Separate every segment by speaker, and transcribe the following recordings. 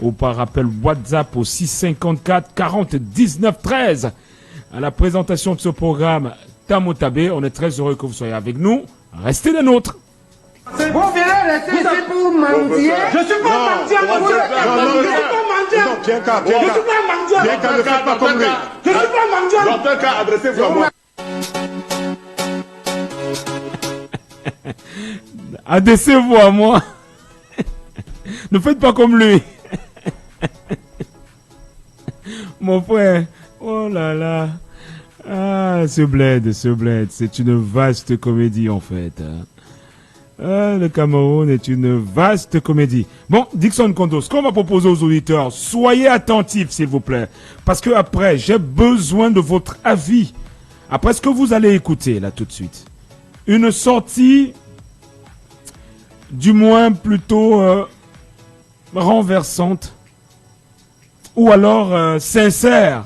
Speaker 1: ou par appel WhatsApp au 654 40 19 13. À la présentation de ce programme Tamotabé, on est très heureux que vous soyez avec nous. Restez les nôtres.
Speaker 2: Vous verrez rester ici pour mendier. Je suis pas mendiant. Je suis pas mendiant. Je suis pas mendiant. Je suis pas mendiant. Dans tel cas, adressez-vous à moi.
Speaker 1: Adressez-vous à moi. Ne faites pas comme lui. Mon frère. Oh là là. Ah, ce bled, c'est une vaste comédie en fait. Ah, le Cameroun est une vaste comédie. Bon, Dixon Kondo, ce qu'on va proposer aux auditeurs, soyez attentifs s'il vous plaît. Parce que après, j'ai besoin de votre avis. Après ce que vous allez écouter là tout de suite. Une sortie, du moins plutôt renversante, ou alors sincère,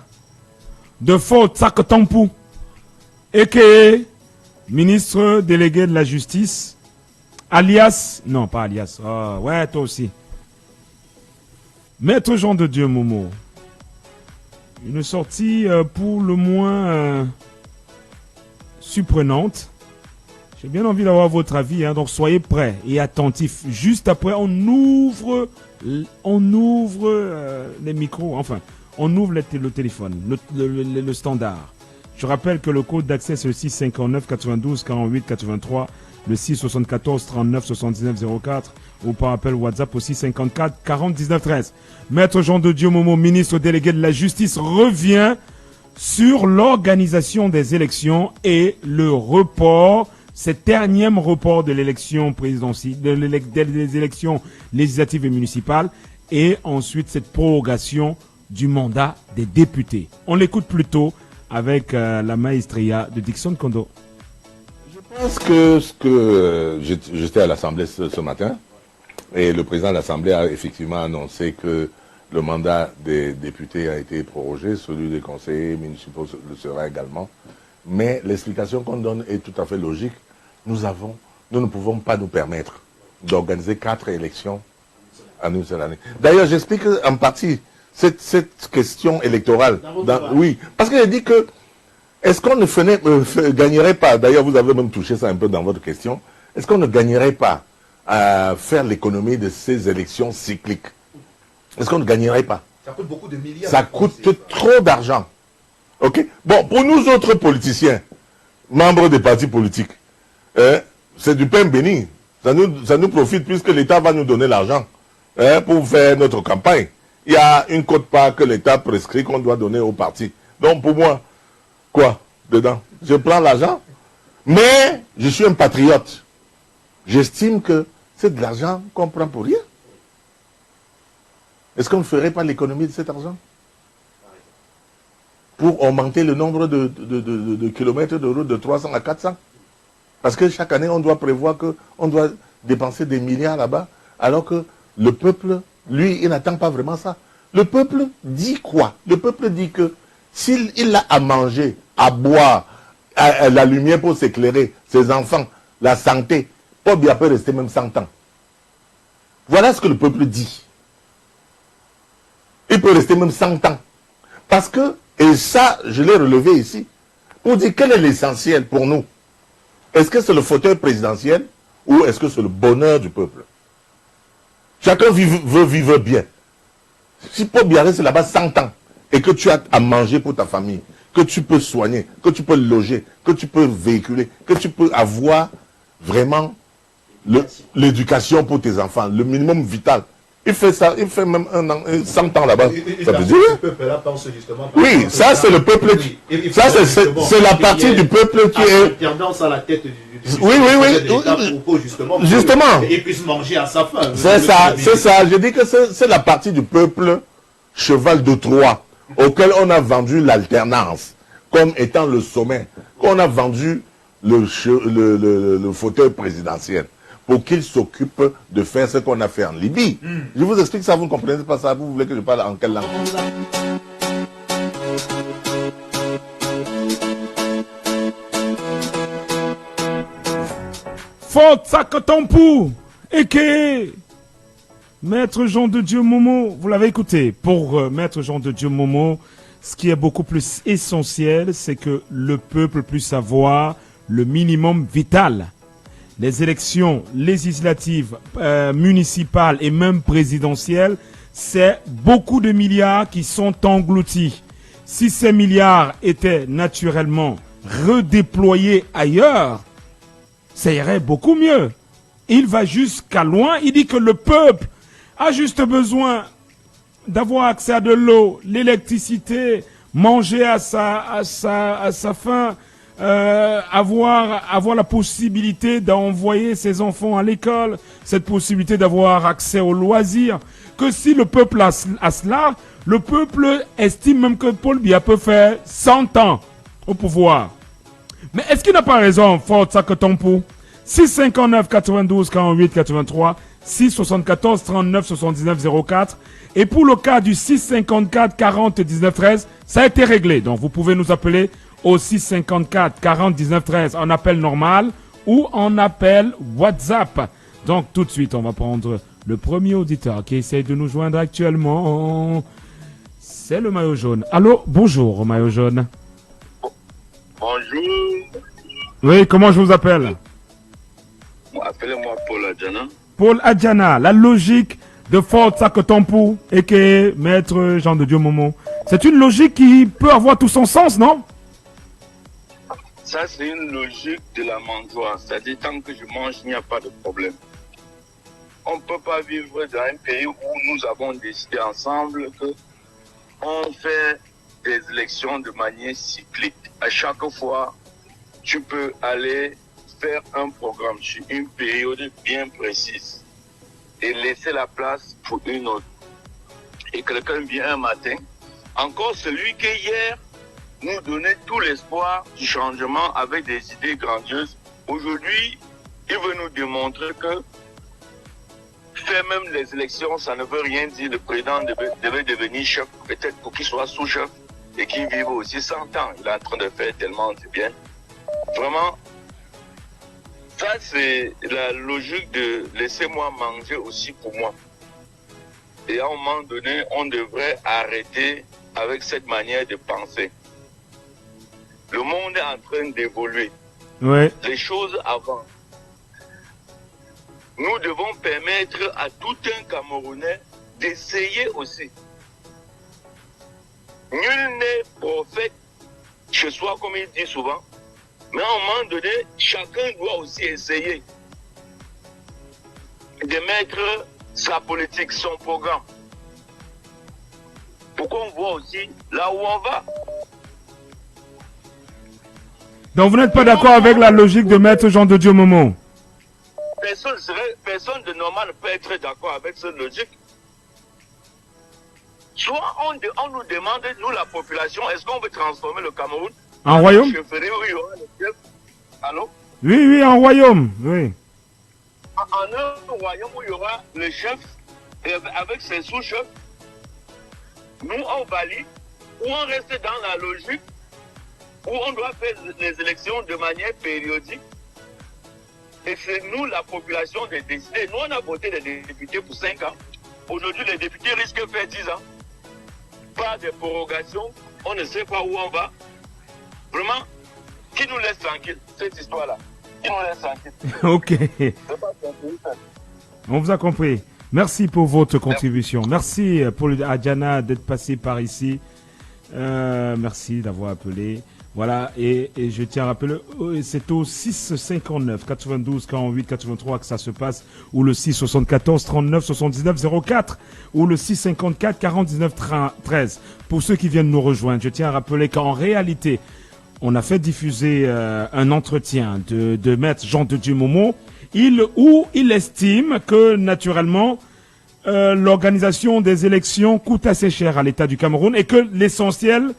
Speaker 1: de Faure Tsakatampou, a.k.a. ministre délégué de la Justice, alias, non pas alias, ouais toi aussi, Maître Jean de Dieu Momo. Une sortie pour le moins surprenante. J'ai bien envie d'avoir votre avis, hein, donc soyez prêts et attentifs. Juste après, on ouvre les micros, enfin, on ouvre le téléphone, le standard. Je rappelle que le code d'accès c'est le 659 92 48 83, le 674 39 79 04 ou par appel WhatsApp au 654 40 19 13. Maître Jean de Dieu Momo, ministre délégué de la Justice, revient sur l'organisation des élections et le report, cet énième report de l'élection présidentielle, des élections législatives et municipales, et ensuite cette prorogation du mandat des députés. On l'écoute plutôt avec la maestria de Dixon Kondo.
Speaker 3: Je pense que j'étais à l'Assemblée ce matin et le président de l'Assemblée a effectivement annoncé que le mandat des députés a été prorogé, celui des conseillers municipaux le sera également. Mais l'explication qu'on donne est tout à fait logique. Nous ne pouvons pas nous permettre d'organiser 4 élections en une seule année. D'ailleurs, j'explique en partie cette question électorale. Oui, parce que j'ai dit que est-ce qu'on ne gagnerait pas, d'ailleurs vous avez même touché ça un peu dans votre question, est-ce qu'on ne gagnerait pas à faire l'économie de ces élections cycliques? Est-ce qu'on ne gagnerait pas?
Speaker 4: Ça coûte beaucoup de milliards.
Speaker 3: Ça coûte trop d'argent. Ok. Bon, pour nous autres politiciens, membres des partis politiques, c'est du pain béni. Ça nous profite puisque l'État va nous donner l'argent pour faire notre campagne. Il y a une quote-part que l'État prescrit qu'on doit donner aux partis. Donc pour moi, quoi dedans? Je prends l'argent, mais je suis un patriote. J'estime que c'est de l'argent qu'on prend pour rien. Est-ce qu'on ne ferait pas l'économie de cet argent pour augmenter le nombre de kilomètres de route de 300 à 400? Parce que chaque année, on doit prévoir qu'on doit dépenser des milliards là-bas, alors que le peuple, lui, il n'attend pas vraiment ça. Le peuple dit quoi? Le peuple dit que s'il a à manger, à boire, à la lumière pour s'éclairer, ses enfants, la santé, Paul Biya peut rester même 100 ans. Voilà ce que le peuple dit. Il peut rester même 100 ans. Parce que, et ça, je l'ai relevé ici, pour dire quel est l'essentiel pour nous. Est-ce que c'est le fauteuil présidentiel ou est-ce que c'est le bonheur du peuple? Chacun veut vivre bien. Si Paul Biya reste là-bas 100 ans et que tu as à manger pour ta famille, que tu peux soigner, que tu peux loger, que tu peux véhiculer, que tu peux avoir vraiment l'éducation pour tes enfants, le minimum vital. Il fait ça, il fait même 100 ans là-bas. Ça veut dire. Oui, ça c'est le peuple qui. Ça c'est la partie du peuple qui est.
Speaker 4: Tendance à la tête du
Speaker 3: oui. Justement.
Speaker 4: Et puisse manger à sa faim.
Speaker 3: C'est ça, c'est ça. Je dis que c'est la partie du peuple cheval de Troie auquel on a vendu l'alternance comme étant le sommet, qu'on a vendu le fauteuil présidentiel pour qu'il s'occupe de faire ce qu'on a fait en Libye. Je vous explique ça, vous ne comprenez pas ça, vous voulez que je parle en quelle langue?
Speaker 1: Faure Tsakatampou, a.k.a. Maître Jean de Dieu Momo, vous l'avez écouté. Pour Maître Jean de Dieu Momo, ce qui est beaucoup plus essentiel, c'est que le peuple puisse avoir le minimum vital. Les élections législatives, municipales et même présidentielles, c'est beaucoup de milliards qui sont engloutis. Si ces milliards étaient naturellement redéployés ailleurs, ça irait beaucoup mieux. Il va jusqu'à loin, il dit que le peuple a juste besoin d'avoir accès à de l'eau, l'électricité, manger à sa faim, avoir la possibilité d'envoyer ses enfants à l'école, cette possibilité d'avoir accès aux loisirs, que si le peuple a cela, le peuple estime même que Paul Biya peut faire 100 ans au pouvoir. Mais est-ce qu'il n'a pas raison, Fort Sakotompo? 659 92 48 83, 674 39 79 04. Et pour le cas du 654 40 19 13, ça a été réglé. Donc vous pouvez nous appeler au 654 40 19 13 en appel normal ou en appel WhatsApp. Donc tout de suite, on va prendre le premier auditeur qui essaye de nous joindre actuellement. C'est le maillot jaune. Allô, bonjour maillot jaune.
Speaker 5: Bonjour.
Speaker 1: Oui, comment je vous appelle?
Speaker 5: Appelez-moi Paul Adjana.
Speaker 1: Paul Adjana, la logique de Fort Sakotompo et que Maître Jean de Dieu Momo. C'est une logique qui peut avoir tout son sens, non?
Speaker 5: Ça, c'est une logique de la mangeoire. C'est-à-dire, tant que je mange, il n'y a pas de problème. On ne peut pas vivre dans un pays où nous avons décidé ensemble qu'on fait des élections de manière cyclique. À chaque fois, tu peux aller faire un programme sur une période bien précise et laisser la place pour une autre. Et quelqu'un vient un matin, encore celui qui hier nous donnait tout l'espoir du changement avec des idées grandioses. Aujourd'hui, il veut nous démontrer que faire même les élections, ça ne veut rien dire. Le président devait devenir chef, peut-être pour qu'il soit sous-chef et qu'il vive aussi 100 ans. Il est en train de faire tellement de bien. Vraiment, ça c'est la logique de laisser-moi manger aussi pour moi. Et à un moment donné, on devrait arrêter avec cette manière de penser. Le monde est en train d'évoluer.
Speaker 1: Ouais.
Speaker 5: Les choses avancent. Nous devons permettre à tout un Camerounais d'essayer aussi. Nul n'est prophète chez soi, comme il dit souvent. Mais à un moment donné, chacun doit aussi essayer de mettre sa politique, son programme. Pour qu'on voit aussi là où on va.
Speaker 1: Donc vous n'êtes pas d'accord avec la logique de Maître Jean de Dieu Momo?
Speaker 5: Personne de normal ne peut être d'accord avec cette logique. Soit on nous demande, nous la population, est-ce qu'on veut transformer le Cameroun
Speaker 1: en royaume?
Speaker 5: Allô?
Speaker 1: Oui, en royaume, oui.
Speaker 5: En un royaume où il y aura le chef et avec ses sous-chefs, nous on valide, ou on reste dans la logique où on doit faire les élections de manière périodique. Et c'est nous, la population, de décider. Nous, on a voté les députés pour 5 ans. Aujourd'hui, les députés risquent de faire 10 ans. Pas de prorogation. On ne sait pas où on va. Vraiment, qui nous laisse tranquille, cette histoire-là? Qui nous laisse tranquille?
Speaker 1: Ok. On vous a compris. Merci pour votre contribution. Merci Paul Adjana d'être passé par ici. Merci d'avoir appelé. Voilà, et je tiens à rappeler, c'est au 659 92 48 83 que ça se passe, ou le 674 39 79 04, ou le 654 49 13. Pour ceux qui viennent nous rejoindre, je tiens à rappeler qu'en réalité, on a fait diffuser un entretien de Maître Jean de Dieu Momo, où il estime que, naturellement, l'organisation des élections coûte assez cher à l'État du Cameroun et que l'essentiel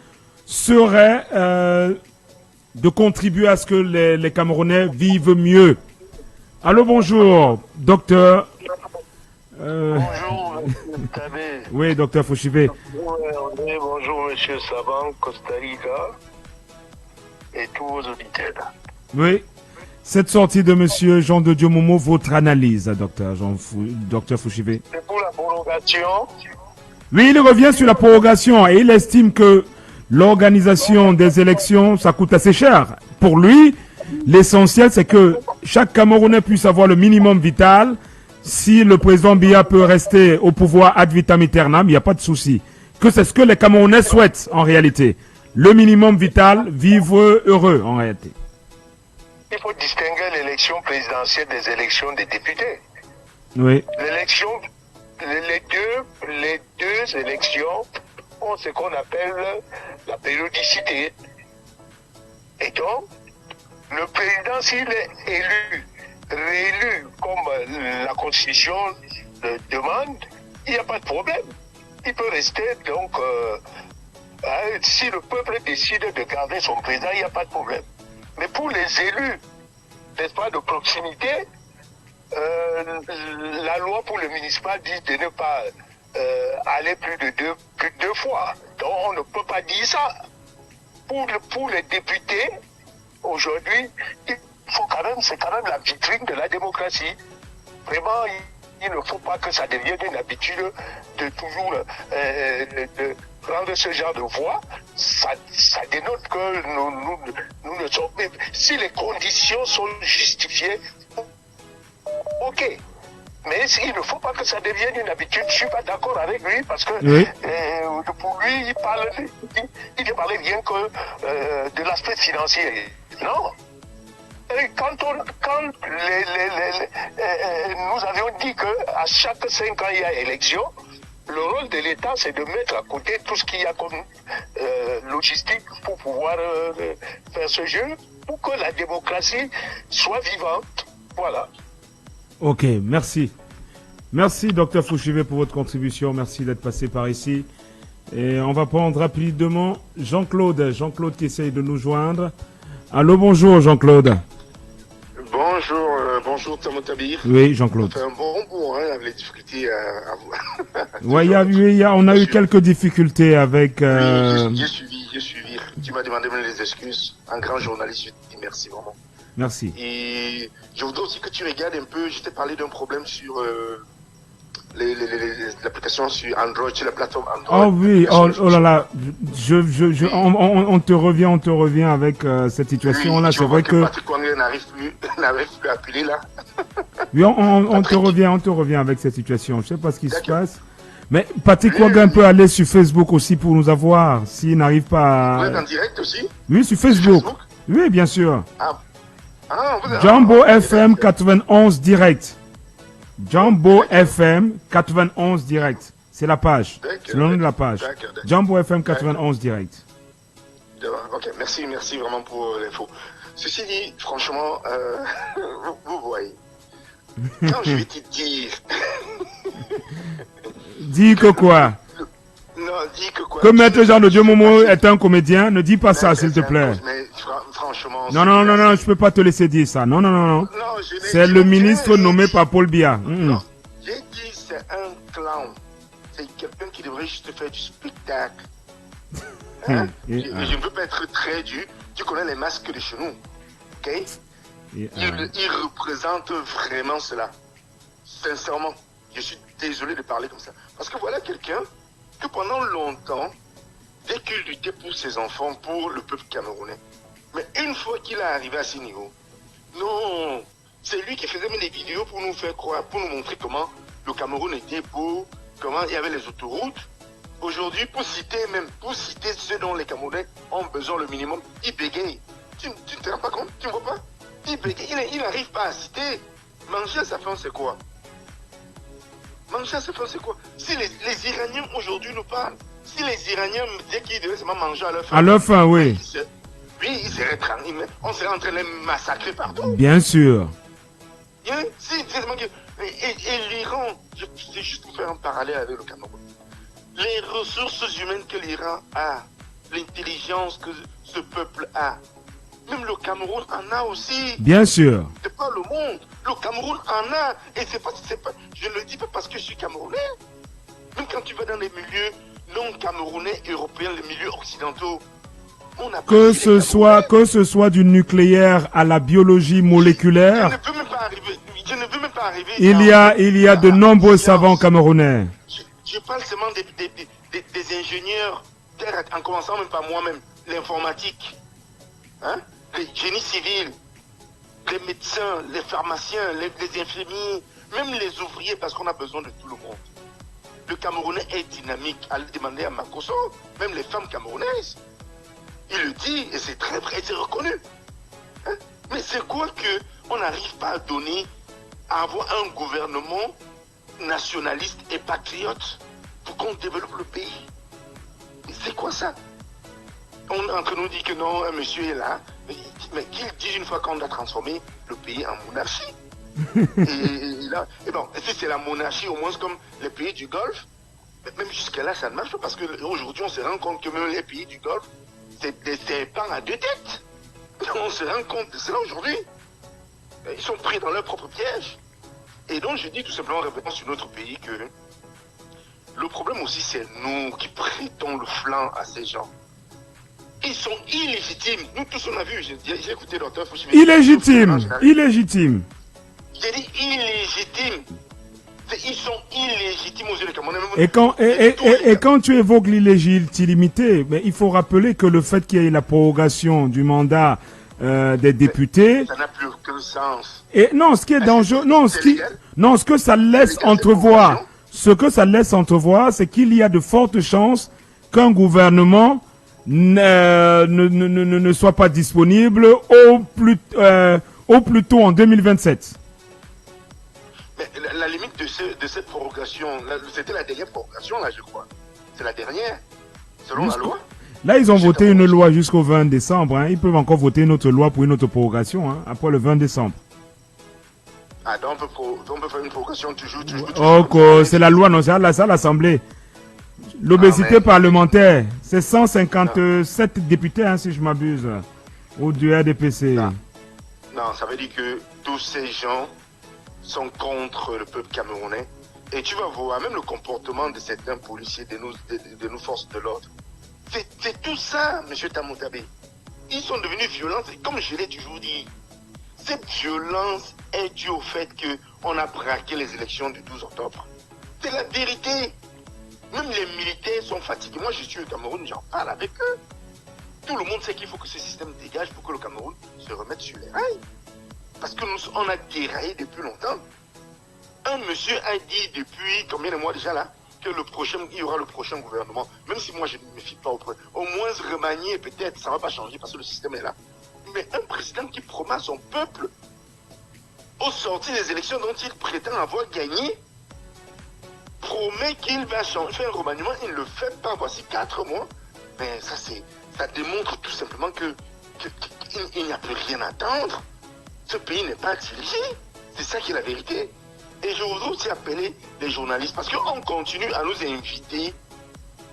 Speaker 1: serait de contribuer à ce que les Camerounais vivent mieux. Allô, bonjour, docteur.
Speaker 5: Bonjour, Tabé.
Speaker 1: Oui, docteur Fouchibé.
Speaker 5: Bonjour, monsieur Saban, Costa Rica, et tous vos auditeurs.
Speaker 1: Oui. Cette sortie de monsieur Jean de Dieu Momo, votre analyse, docteur Fouchivé?
Speaker 5: C'est pour la prolongation.
Speaker 1: Oui, il revient sur la prorogation et il estime que l'organisation des élections, ça coûte assez cher. Pour lui, l'essentiel, c'est que chaque Camerounais puisse avoir le minimum vital. Si le président Biya peut rester au pouvoir ad vitam aeternam, il n'y a pas de souci. Que c'est ce que les Camerounais souhaitent en réalité. Le minimum vital, vivre heureux en réalité.
Speaker 5: Il faut distinguer l'élection présidentielle des élections des députés.
Speaker 1: Oui.
Speaker 5: Les deux élections ont ce qu'on appelle la périodicité. Et donc, le président, s'il est élu, réélu comme la Constitution le demande, il n'y a pas de problème. Il peut rester, donc, si le peuple décide de garder son président, il n'y a pas de problème. Mais pour les élus, n'est-ce pas, de proximité, la loi pour le municipal dit de ne pas aller plus de deux fois. Donc on ne peut pas dire ça. Pour les députés, aujourd'hui, c'est quand même la vitrine de la démocratie. Vraiment, il ne faut pas que ça devienne une habitude de toujours de prendre ce genre de voix. Ça dénote que nous ne sommes... Si les conditions sont justifiées, ok. Mais il ne faut pas que ça devienne une habitude. Je ne suis pas d'accord avec lui parce que
Speaker 1: Oui.
Speaker 5: pour lui, il ne parlait bien que de l'aspect financier. Non. Et quand nous avions dit qu'à chaque 5 ans, il y a élection, le rôle de l'État, c'est de mettre à côté tout ce qu'il y a comme logistique pour pouvoir faire ce jeu, pour que la démocratie soit vivante. Voilà.
Speaker 1: Ok, merci. Merci, docteur Fouchivé, pour votre contribution. Merci d'être passé par ici. Et on va prendre rapidement Jean-Claude. Jean-Claude qui essaye de nous joindre. Allô, bonjour, Jean-Claude.
Speaker 6: Bonjour Tamotabir.
Speaker 1: Oui, Jean-Claude.
Speaker 6: Ça fait un bon bout, hein, avec les difficultés à vous.
Speaker 1: Oui, on a eu quelques difficultés avec...
Speaker 6: Oui, j'ai suivi. Tu m'as demandé même les excuses. Un grand journaliste, je te dis merci vraiment.
Speaker 1: Merci.
Speaker 6: Et je voudrais aussi que tu regardes un peu, je t'ai parlé d'un problème sur l'application sur Android, sur la plateforme Android.
Speaker 1: Oh oui, oh là là, on te revient avec cette situation-là.
Speaker 6: Oui,
Speaker 1: c'est vrai que...
Speaker 6: Patrick Wangé n'arrive plus à appeler là.
Speaker 1: Oui, on te revient avec cette situation. Je sais pas ce qui se passe. Mais Patrick Wangé peut aller sur Facebook aussi pour nous avoir, s'il n'arrive pas à...
Speaker 6: Vous êtes en direct aussi?
Speaker 1: Oui, sur Facebook. Oui, bien sûr.
Speaker 6: Vous êtes...
Speaker 1: Jumbo FM 91 direct. Jumbo FM 91 direct. C'est la page. C'est le nom de la page. Jumbo FM 91 direct.
Speaker 6: Ok, merci vraiment pour l'info. Ceci dit, franchement, vous voyez, quand je vais te dire...
Speaker 1: Dis que quoi?
Speaker 6: Non, dis que quoi?
Speaker 1: Que Maître Jean de Dieu Momo est un comédien, ne dis pas ça, s'il te plaît.
Speaker 6: Mais franchement...
Speaker 1: Non, je peux pas te laisser dire ça. Non. C'est le ministre nommé par Paul Biya.
Speaker 6: Non, j'ai dit c'est un clown. C'est quelqu'un qui devrait juste faire du spectacle. Hein? Je ne veux pas être très dur. Tu connais les masques de chez nous. Ok? Il représente vraiment cela. Sincèrement, je suis désolé de parler comme ça. Parce que voilà quelqu'un que pendant longtemps, dès qu'il luttait pour ses enfants, pour le peuple camerounais. Mais une fois qu'il est arrivé à ce niveau, non, c'est lui qui faisait même des vidéos pour nous faire croire, pour nous montrer comment le Cameroun était beau, comment il y avait les autoroutes. Aujourd'hui, pour citer ce dont les Camerounais ont besoin le minimum, il bégaye. Tu ne te rends pas compte? Tu ne vois pas? Il bégaye, il n'arrive pas à citer. Manger à sa faim, c'est quoi? Manger à sa faim, c'est quoi? Si les Iraniens aujourd'hui nous parlent, si les Iraniens me disaient qu'ils devaient seulement manger à leur faim.
Speaker 1: À leur faim, oui.
Speaker 6: Oui, ils seraient tranquilles, on serait en train de les massacrer partout.
Speaker 1: Bien sûr.
Speaker 6: Et l'Iran, c'est juste pour faire un parallèle avec le Cameroun. Les ressources humaines que l'Iran a, l'intelligence que ce peuple a, même le Cameroun en a aussi.
Speaker 1: Bien sûr.
Speaker 6: C'est pas le monde. Le Cameroun en a. Et c'est pas, je ne le dis pas parce que je suis Camerounais. Même quand tu vas dans les milieux non camerounais, européens, les milieux occidentaux,
Speaker 1: que ce soit du nucléaire à la biologie moléculaire.
Speaker 6: Je ne veux même pas arriver.
Speaker 1: Il y a de nombreux savants camerounais.
Speaker 6: Je parle seulement des ingénieurs, en commençant même par moi-même, l'informatique, hein, les génies civils, les médecins, les pharmaciens, les infirmiers, même les ouvriers, parce qu'on a besoin de tout le monde. Le Camerounais est dynamique. Allez demander à Makosso, même les femmes camerounaises. Il le dit, et c'est très vrai, c'est reconnu. Hein? Mais c'est quoi qu'on n'arrive pas à donner, à avoir un gouvernement nationaliste et patriote pour qu'on développe le pays? Mais c'est quoi ça? On est en train de nous dire que non, un monsieur est là, mais qu'il dise une fois qu'on a transformé le pays en monarchie. et bon, si c'est la monarchie, au moins comme les pays du Golfe, même jusqu'à là, ça ne marche pas parce qu'aujourd'hui, on se rend compte que même les pays du Golfe, c'est des serpents à deux têtes. On se rend compte de cela aujourd'hui. Ils sont pris dans leur propre piège. Et donc, je dis tout simplement, en revenant sur notre pays, que le problème aussi, c'est nous qui prêtons le flanc à ces gens. Ils sont illégitimes. Nous tous, on a vu, j'ai écouté Dr Fouchi.
Speaker 1: Illégitime.
Speaker 6: J'ai dit illégitime. Ils sont illégitimes aux yeux des Camerounais.
Speaker 1: Et quand tu évoques l'illégitimité, il faut rappeler que le fait qu'il y ait la prorogation du mandat des députés...
Speaker 6: Ça n'a plus aucun sens.
Speaker 1: Et non, ce qui est dangereux... ce que ça laisse entrevoir, c'est qu'il y a de fortes chances qu'un gouvernement ne soit pas disponible au plus tôt en 2027.
Speaker 6: Mais la limite de cette prorogation, c'était la dernière prorogation, là, je crois. C'est la dernière, selon la loi.
Speaker 1: Là, ils ont voté une loi jusqu'au 20 décembre. Hein. Ils peuvent encore voter une autre loi pour une autre prorogation, hein, après le 20 décembre.
Speaker 6: Ah, donc on peut faire une prorogation toujours.
Speaker 1: C'est la loi, non, c'est à l'Assemblée. L'obésité parlementaire, c'est 157 députés, hein, si je m'abuse, au du RDPC.
Speaker 6: Non, ça veut dire que tous ces gens sont contre le peuple camerounais. Et tu vas voir, même le comportement de certains policiers, de nos forces de l'ordre. C'est tout ça, M. Tamoutabe. Ils sont devenus violents, et comme je l'ai toujours dit, cette violence est due au fait qu'on a braqué les élections du 12 octobre. C'est la vérité. Même les militaires sont fatigués. Moi, je suis au Cameroun, j'en parle avec eux. Tout le monde sait qu'il faut que ce système dégage pour que le Cameroun se remette sur les rails. Parce que on a déraillé depuis longtemps. Un monsieur a dit depuis combien de mois déjà là que il y aura le prochain gouvernement. Même si moi je ne me fie pas au moins remanier peut-être, ça ne va pas changer parce que le système est là. Mais un président qui promet à son peuple, au sortir des élections dont il prétend avoir gagné, promet qu'il va faire un remaniement, il ne le fait pas. Voici 4 mois. Mais ça démontre tout simplement qu'il n'y a plus rien à attendre. Ce pays n'est pas dirigé. C'est ça qui est la vérité. Et je voudrais aussi appeler les journalistes parce qu'on continue à nous inviter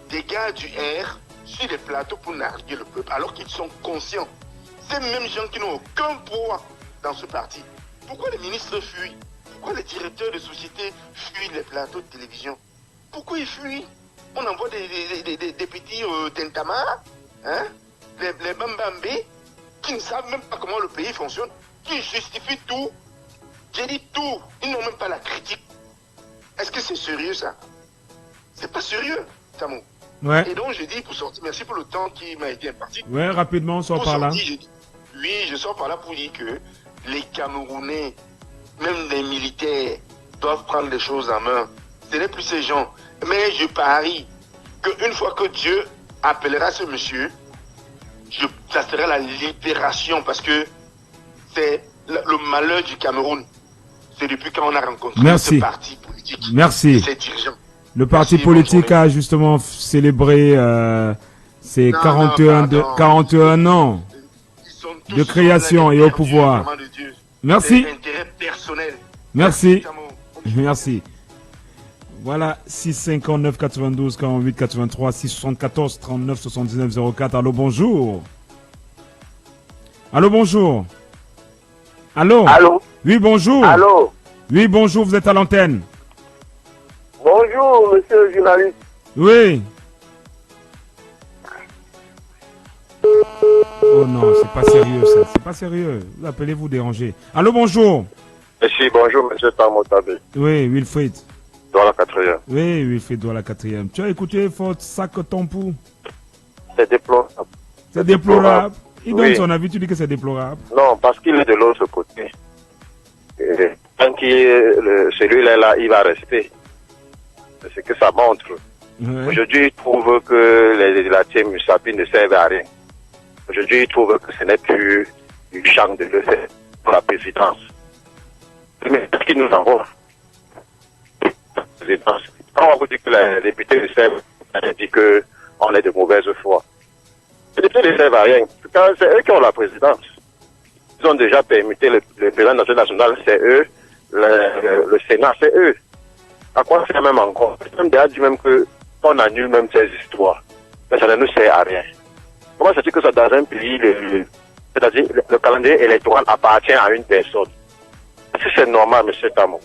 Speaker 6: des gars du R sur les plateaux pour narguer le peuple alors qu'ils sont conscients. Ces mêmes gens qui n'ont aucun poids dans ce parti. Pourquoi les ministres fuient? Pourquoi les directeurs de sociétés fuient les plateaux de télévision? Pourquoi ils fuient? On envoie des petits tentamars, hein? les bambambés, qui ne savent même pas comment le pays fonctionne, qui justifient tout. J'ai dit tout. Ils n'ont même pas la critique. Est-ce que c'est sérieux ça? C'est pas sérieux, Tamou.
Speaker 1: Ouais.
Speaker 6: Et donc je dis pour sortir, merci pour le temps qui m'a été imparti.
Speaker 1: Ouais, rapidement, on sort par là.
Speaker 6: Je sors par là pour dire que les Camerounais, même les militaires, doivent prendre les choses en main. Ce n'est plus ces gens. Mais je parie qu'une fois que Dieu appellera ce monsieur, ça sera la libération parce que c'est le malheur du Cameroun. C'est depuis quand on a rencontré ce parti politique.
Speaker 1: Merci.
Speaker 6: Ces dirigeants.
Speaker 1: Le parti politique a justement célébré ses 41 ans de création et au pouvoir. Merci. Merci. Merci. Voilà, 659 92 48 83 674 39 79 04. Allô, bonjour. Allô, bonjour. Allô.
Speaker 7: Allô.
Speaker 1: Oui, bonjour.
Speaker 7: Allô.
Speaker 1: Oui, bonjour, vous êtes à l'antenne.
Speaker 7: Bonjour, monsieur le journaliste.
Speaker 1: Oui. Oh non, c'est pas sérieux ça, c'est pas sérieux. Vous appelez, vous déranger. Allô, bonjour.
Speaker 7: Merci, bonjour, monsieur Tamotabe.
Speaker 1: Oui, Wilfried.
Speaker 7: Dans la 4e.
Speaker 1: Oui, Wilfried, dans la 4e. Tu as écouté Fort Sac Tampou?
Speaker 7: C'est déplorable.
Speaker 1: C'est déplorable. Il donne
Speaker 7: Oui.
Speaker 1: son avis, tu dis que c'est déplorable.
Speaker 7: Non, parce qu'il est de l'autre côté. Et tant celui-là, là, il va rester. C'est ce que ça montre.
Speaker 1: Ouais.
Speaker 7: Aujourd'hui, il trouve que la team Musapi ne servent à rien. Aujourd'hui, il trouve que ce n'est plus une chance de le faire pour la présidence. Mais qu'est-ce qu'il nous envoie? Quand on vous dit que les députés ne servent, on dit qu'on est de mauvaise foi. Les députés ne servent à rien. C'est eux qui ont la présidence. Ils ont déjà permuté le président national, c'est eux. Le Sénat, c'est eux. À quoi ça même encore? Même déjà dit même qu'on annule même ces histoires. Mais ça ne nous sert à rien. Comment c'est-il que ça dans un pays, c'est-à-dire le calendrier électoral appartient à une personne? Est-ce que c'est normal, M. Tamon?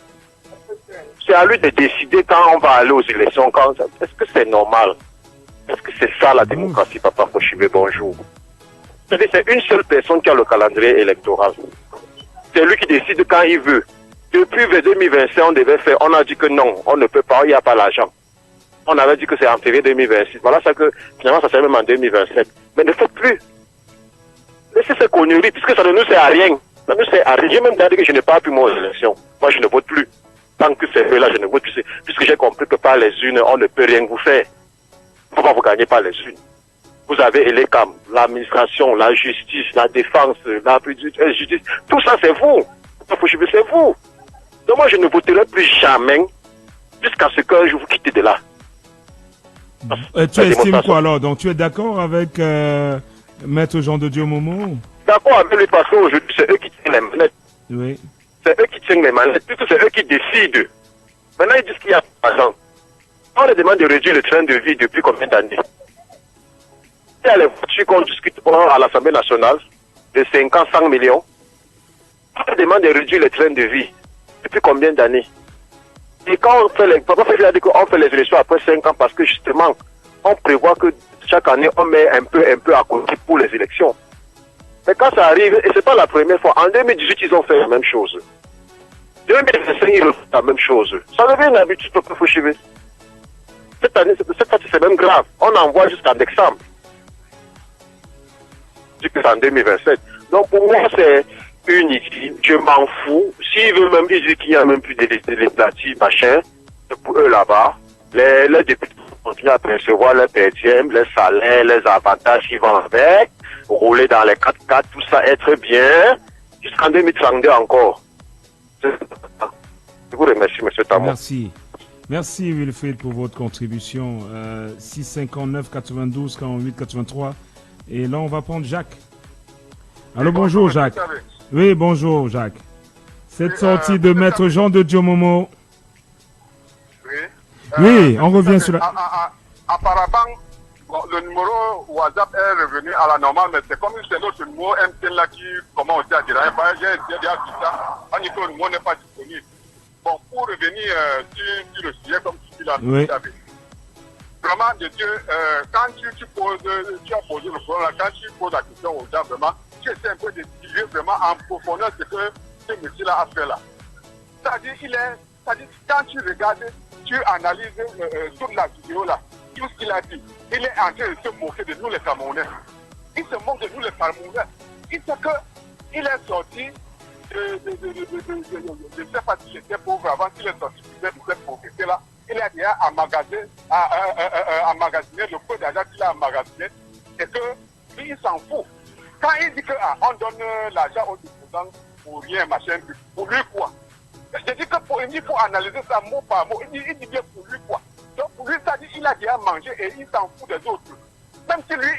Speaker 7: C'est à lui de décider quand on va aller aux élections. Est-ce que c'est normal? Est-ce que c'est ça la démocratie, Papa Kochibé? Bonjour. C'est-à-dire c'est une seule personne qui a le calendrier électoral. C'est lui qui décide quand il veut. Depuis 2025, on devait faire, on a dit que non, on ne peut pas, il n'y a pas l'argent. On avait dit que c'est en février 2026. Voilà ça que finalement ça serait même en 2027. Mais ne faites plus. Laissez ces conneries, puisque ça ne nous sert à rien. Ça ne nous sert à rien. J'ai même dit que je n'ai pas pu mon élection. Moi, je ne vote plus. Tant que c'est eux là, je ne vote plus. Puisque j'ai compris que par les unes, on ne peut rien vous faire. Pourquoi vous gagnez par les unes? Vous avez l'ECAM, l'administration, la justice, la défense, la justice. Tout ça, c'est vous. C'est vous. Donc moi, je ne voterai plus jamais jusqu'à ce que je vous quitte de là.
Speaker 1: Tu estimes quoi alors? Donc tu es d'accord avec Maître Jean de Dieu Momo?
Speaker 7: D'accord avec lui parce qu'aujourd'hui, c'est eux qui tiennent les manettes.
Speaker 1: Oui.
Speaker 7: C'est eux qui tiennent les manettes, puisque c'est eux qui décident. Maintenant, ils disent qu'il y a pas d'argent. On leur demande de réduire le train de vie depuis combien d'années? Il y a les voitures qu'on discute à l'Assemblée nationale de 50, 100 millions. On leur demande de réduire le train de vie depuis combien d'années? Et quand on fait on fait les élections après 5 ans parce que justement, on prévoit que chaque année, on met un peu à côté pour les élections. Mais quand ça arrive, et c'est pas la première fois, en 2018, ils ont fait la même chose. En 2025, ils refont la même chose. Ça devient une habitude pour Fouchivé. Cette année, c'est même grave. On envoie jusqu'en décembre. Je dis que c'est en 2027. Donc pour moi, c'est unique. Je m'en fous. S'ils veulent même dire qu'il n'y a même plus de législatives, machin, c'est pour eux là-bas. Les députés continuent à percevoir les perdièmes, les salaires, les avantages qui vont avec, rouler dans les 4x4, tout ça, être bien, jusqu'en 2032 encore. Je vous remercie, M. Tamon.
Speaker 1: Merci. Merci Wilfried pour votre contribution. 659 92 48 83. Et là, on va prendre Jacques. Allô, bonjour Jacques. Oui, bonjour Jacques. Cette sortie de Maître Jean de Dieu Momo. Oui, on revient sur la...
Speaker 2: Apparemment, le numéro WhatsApp est revenu à la normale, mais c'est comme c'est notre numéro MTN là qui commence à dire. J'ai déjà vu ça. On dit que le numéro n'est pas disponible. Bon, pour revenir sur le sujet comme tu l'as dit, vraiment de Dieu, quand tu as posé le problème, quand tu poses la question aux gens, vraiment, tu essaies un peu de dire vraiment en profondeur ce que ce monsieur-là a fait là. C'est-à-dire, quand tu regardes, tu analyses toute la vidéo là, tout ce qu'il a dit, il est en train de se moquer de nous les Camerounais. Il se moque de nous les Camerounais. Il sait qu'il est sorti je ne sais pas si j'étais pauvre avant qu'il est sorti de cette pauvreté là. Il a déjà emmagasiné le peu d'argent qu'il a emmagasiné et que lui il s'en fout. Quand il dit qu'on donne l'argent aux opposants pour rien, machin, pour lui quoi? Je dis que il faut analyser ça mot par mot. Il dit bien pour lui quoi. Donc pour lui, ça dit il a déjà mangé et il s'en fout des autres. Même si lui,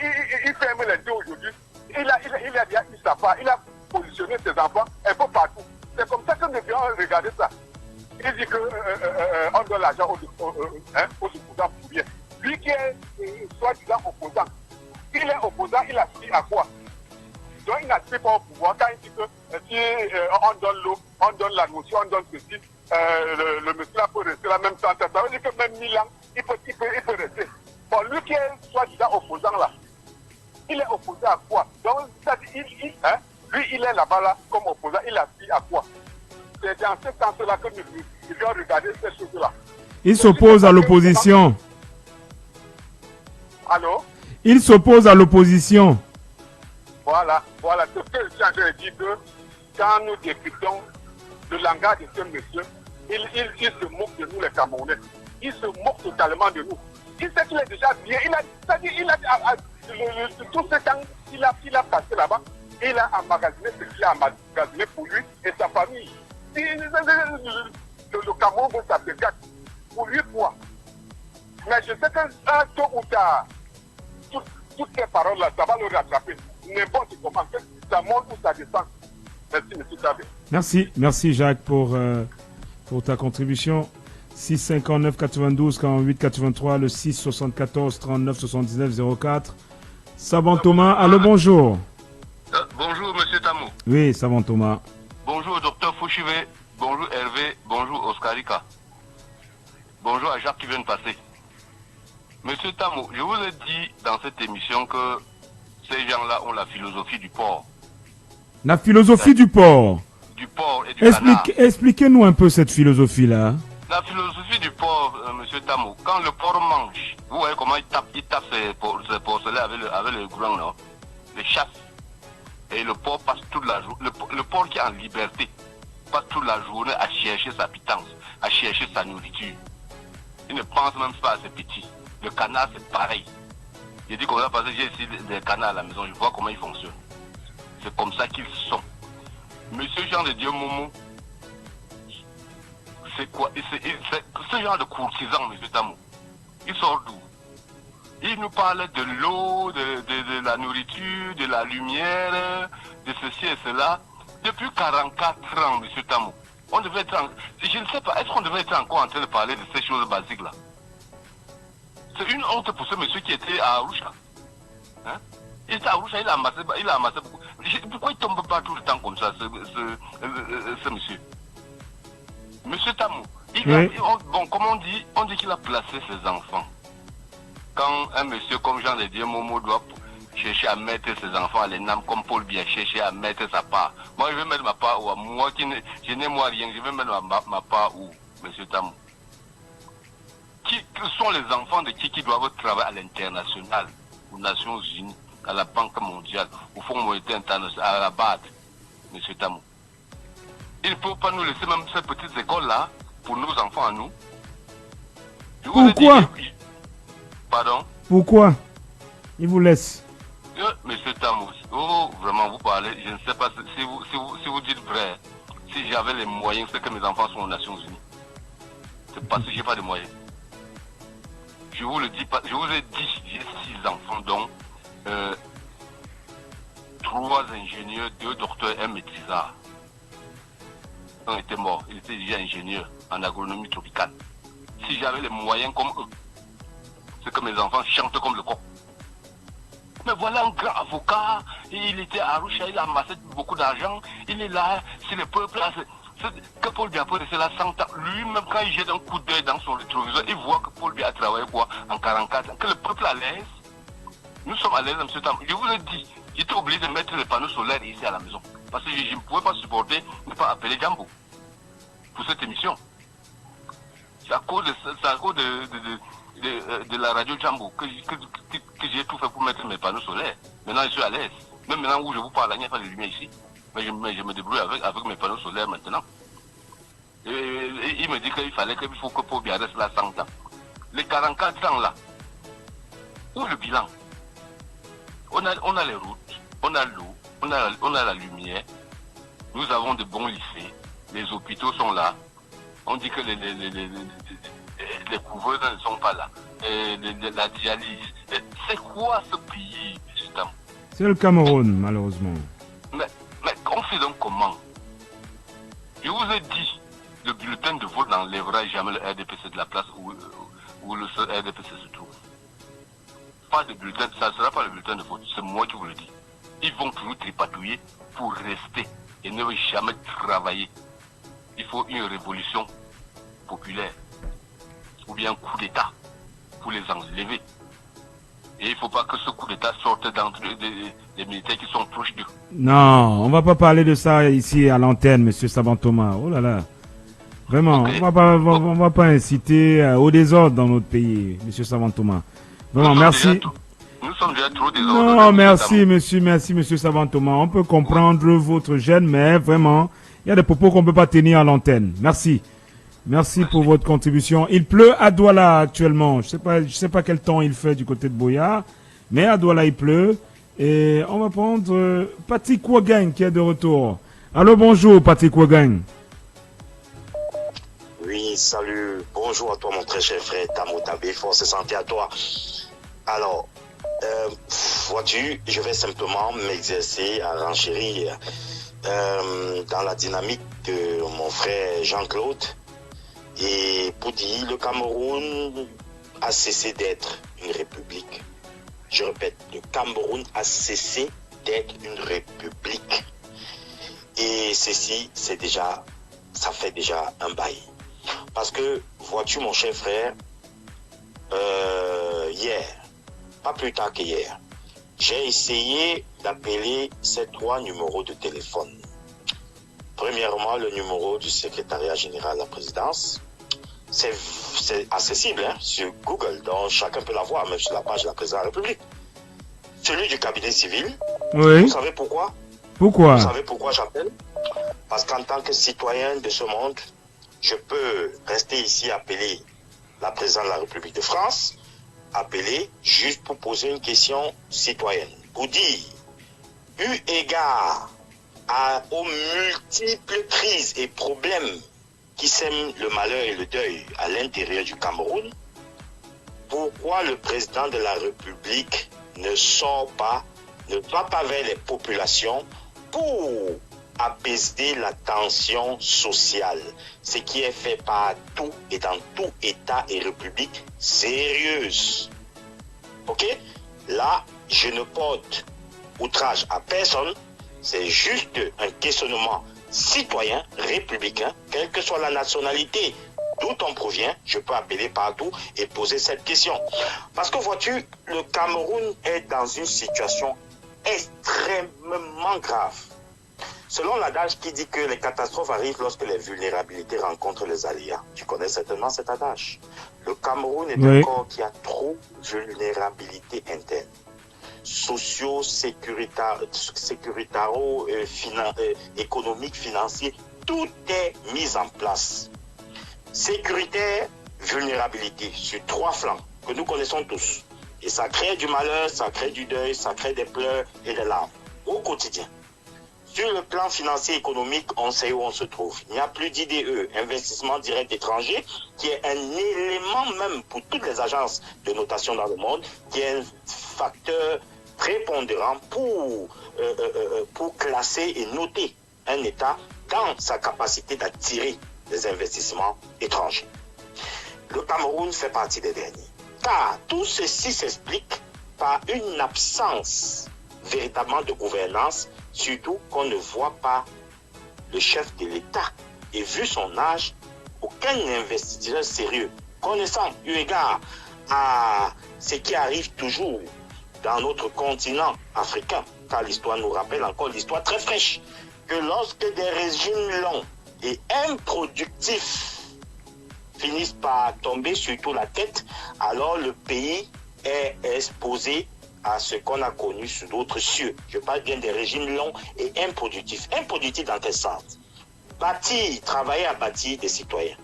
Speaker 2: il ferme les yeux aujourd'hui, il a déjà eu sa part. Il a positionné ses enfants un peu partout. C'est comme ça que nous devons regarder ça. Il dit qu'on donne l'argent aux opposants pour rien. Lui qui est soi-disant opposant, il est opposant, il aspire à quoi? Donc il n'aspire pas au pouvoir. Quand il dit que si on donne l'eau, on donne la nourriture, on donne ceci, le monsieur là peut rester là même temps. Ça veut dire que même 1000 ans, il peut rester. Bon, lui qui est soi-disant opposant là, il est opposant.
Speaker 6: à quoi? Donc, lui, il est là-bas, là, comme opposant, il appuie à quoi? C'est dans ce sens-là que nous devons regarder ces choses-là.
Speaker 1: Il s'oppose à l'opposition.
Speaker 6: Allô?
Speaker 1: Il s'oppose à l'opposition.
Speaker 6: Voilà, ce que je suis en train de dire, que quand nous discutons le langage de ce monsieur, il se moque de nous les Camerounais. Il se moque totalement de nous. Il sait qu'il est déjà bien. Tout ce temps qu'il a passé là-bas, il a emmagasiné ce qu'il a emmagasiné pour lui et sa famille. Le Cameroun veut sa brigade. Pour lui, quoi? Mais je sais qu'un tôt ou tard, toutes ces paroles-là, ça va le rattraper. N'importe comment, ça monte ou ça descend. Merci, M. Tabé.
Speaker 1: Merci Jacques pour ta contribution. 659 92 48 83, le 6 74 39 79 04. Savant Thomas, allô, bonjour.
Speaker 7: Bonjour, M. Tamou.
Speaker 1: Oui, Savant Thomas.
Speaker 7: Bonjour, Dr Fouchivé. Bonjour, Hervé. Bonjour, Oscarika. Bonjour à Jacques qui vient de passer. Monsieur Tamou, je vous ai dit dans cette émission que ces gens-là ont la philosophie du porc.
Speaker 1: La philosophie du porc.
Speaker 7: Du porc et du canard.
Speaker 1: Expliquez-nous un peu cette philosophie-là.
Speaker 7: La philosophie du porc, monsieur Tamou, quand le porc mange, vous voyez comment il tape ses porcelets avec le goulang, non? Les chasse. Et le porc passe toute la journée. Le porc qui est en liberté passe toute la journée à chercher sa pitance, à chercher sa nourriture. Il ne pense même pas à ses petits. Le canard, c'est pareil. J'ai dit qu'on va passer, j'ai ici des canards à la maison, je vois comment ils fonctionnent. C'est comme ça qu'ils sont. Monsieur Jean de Dieu Momo, c'est quoi? C'est ce genre de courtisan, monsieur Tamou. Il sort d'où? Il nous parlait de l'eau, de la nourriture, de la lumière, de ceci et cela. Depuis 44 ans, monsieur Tamou. On devait être je ne sais pas, est-ce qu'on devait être encore en train de parler de ces choses basiques-là? C'est une honte pour ce monsieur qui était à Arusha. Hein? Il était à Arusha, il a amassé beaucoup. Pourquoi il ne tombe pas tout le temps comme ça, ce monsieur? Monsieur Tamou, comme on dit qu'il a placé ses enfants. Quand un monsieur comme Jean de Dieu Momo doit chercher à mettre ses enfants à l'ENAM, comme Paul Biya chercher à mettre sa part. Moi, je vais mettre ma part où? Moi je n'ai moi rien, je vais mettre ma part où, monsieur Tamou? Qui sont les enfants de qui doivent travailler à l'international, aux Nations Unies, à la Banque mondiale, au Fonds monétaire international, à la BAD, M. Tamou? Il ne faut pas nous laisser même ces petites écoles-là pour nos enfants à nous.
Speaker 1: Pourquoi?
Speaker 7: Pardon?
Speaker 1: Pourquoi? Il vous laisse.
Speaker 7: Monsieur Tamou, vraiment vous parlez, je ne sais pas si vous dites vrai. Si j'avais les moyens, c'est que mes enfants sont aux Nations Unies. C'est parce que je n'ai pas de moyens. Je vous le dis pas, je vous ai dit, j'ai 6 enfants, dont 3 ingénieurs, 2 docteurs, 1 maîtrisard. Un était mort, il était déjà ingénieur en agronomie tropicale. Si j'avais les moyens comme eux, c'est que mes enfants chantent comme le coq. Mais voilà un grand avocat, il était à Arusha, il a amassé beaucoup d'argent, il est là, c'est le peuple là. Que Paul Biya peut rester là 100 ans. Lui-même, quand il jette un coup d'œil dans son rétroviseur, il voit que Paul Biya a travaillé quoi en 44 ans. Que le peuple est à l'aise. Nous sommes à l'aise dans ce temps. Je vous le dis, j'étais obligé de mettre les panneaux solaires ici à la maison. Parce que je ne pouvais pas supporter ne pas appeler Jambo pour cette émission. C'est à cause de la radio Jambo que j'ai tout fait pour mettre mes panneaux solaires. Maintenant, je suis à l'aise. Même maintenant où je vous parle, il n'y a pas de lumière ici. Mais je me débrouille avec mes panneaux solaires maintenant. Et il me dit qu'il faut que Paul Biya reste là 100 ans. Les 44 ans là, où est le bilan? On a les routes, on a l'eau, on a la lumière, nous avons de bons lycées, les hôpitaux sont là, on dit que les couvreuses ne sont pas là, la dialyse. C'est quoi ce pays, M. Tamou?
Speaker 1: C'est le Cameroun, malheureusement.
Speaker 7: Mais on fait donc comment? Je vous ai dit, le bulletin de vote n'enlèvera jamais le RDPC de la place où le RDPC se trouve. Pas de bulletin, ça ne sera pas le bulletin de vote, c'est moi qui vous le dis. Ils vont toujours tripatouiller pour rester et ne jamais travailler. Il faut une révolution populaire ou bien un coup d'État pour les enlever. Et il ne faut pas que ce coup d'État sorte d'entre des militaires qui sont proches d'eux.
Speaker 1: Non, on va pas parler de ça ici à l'antenne, monsieur Savant Thomas. Oh là là. Vraiment,
Speaker 7: Okay.
Speaker 1: on va pas inciter au désordre dans notre pays, monsieur Savant Thomas. Vraiment, merci.
Speaker 7: Nous sommes déjà trop désordonnés.
Speaker 1: Non, merci, monsieur Savant Thomas. On peut comprendre votre gêne, mais vraiment, il y a des propos qu'on peut pas tenir à l'antenne. Merci. Merci pour votre contribution. Il pleut à Douala actuellement. Je sais pas quel temps il fait du côté de Boya, mais à Douala il pleut. Et on va prendre Patrick Ouagang qui est de retour. Allô, bonjour Patrick Ouagang.
Speaker 8: Oui, salut. Bonjour à toi mon très cher frère Tamo Tabé. Force et santé à toi. Alors, vois-tu, je vais simplement m'exercer à renchérir dans la dynamique de mon frère Jean-Claude. Et pour dire, le Cameroun a cessé d'être une république. Je répète, le Cameroun a cessé d'être une république. Et ceci, ça fait déjà un bail. Parce que, vois-tu mon cher frère, hier, pas plus tard qu'hier, j'ai essayé d'appeler ces 3 numéros de téléphone. Premièrement, le numéro du secrétariat général de la présidence. C'est accessible sur Google, donc chacun peut la voir, même sur la page de la présidence de la République. Celui du cabinet civil.
Speaker 1: Oui.
Speaker 8: Vous savez pourquoi?
Speaker 1: Pourquoi?
Speaker 8: Vous savez pourquoi j'appelle? Parce qu'en tant que citoyen de ce monde, je peux rester ici appeler la présidente de la République de France, appeler juste pour poser une question citoyenne. Pour dire, eu égard aux multiples crises et problèmes qui sèment le malheur et le deuil à l'intérieur du Cameroun, pourquoi le président de la République ne va pas vers les populations pour apaiser la tension sociale, ce qui est fait partout et dans tout État et République sérieuse. Ok? Là, je ne porte outrage à personne, c'est juste un questionnement citoyen, républicain, quelle que soit la nationalité d'où on provient, je peux appeler partout et poser cette question. Parce que vois-tu, le Cameroun est dans une situation extrêmement grave. Selon l'adage qui dit que les catastrophes arrivent lorsque les vulnérabilités rencontrent les aléas. Tu connais certainement cet adage. Le Cameroun est un corps qui a trop de vulnérabilités internes. Sociaux, sécuritaro, économiques, financiers, tout est mis en place. Sécuritaire, vulnérabilité sur 3 flancs que nous connaissons tous. Et ça crée du malheur, ça crée du deuil, ça crée des pleurs et des larmes au quotidien. Sur le plan financier et économique, on sait où on se trouve. Il n'y a plus d'IDE, investissement direct étranger, qui est un élément même pour toutes les agences de notation dans le monde, qui est un facteur prépondérant pour classer et noter un État dans sa capacité d'attirer des investissements étrangers. Le Cameroun fait partie des derniers. Car tout ceci s'explique par une absence véritablement de gouvernance, surtout qu'on ne voit pas le chef de l'État. Et vu son âge, aucun investisseur sérieux, connaissant eu égard à ce qui arrive toujours dans notre continent africain, car l'histoire nous rappelle encore l'histoire très fraîche, que lorsque des régimes longs et improductifs finissent par tomber surtout la tête, alors le pays est exposé à ce qu'on a connu sur d'autres cieux. Je parle bien des régimes longs et improductifs. Improductifs dans quel sens? Bâtir, travailler à bâtir des citoyens.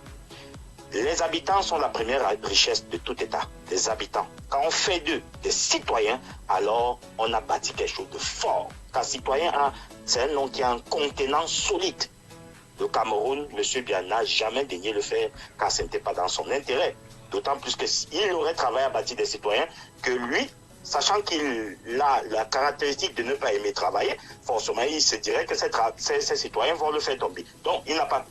Speaker 8: Les habitants sont la première richesse de tout État, des habitants. Quand on fait d'eux des citoyens, alors on a bâti quelque chose de fort. Car citoyen, c'est un nom qui a un contenant solide. Le Cameroun, M. Biya n'a jamais daigné le faire, car ce n'était pas dans son intérêt. D'autant plus qu'il aurait travaillé à bâtir des citoyens que lui, sachant qu'il a la caractéristique de ne pas aimer travailler, forcément, il se dirait que ces citoyens vont le faire tomber. Donc, il n'a pas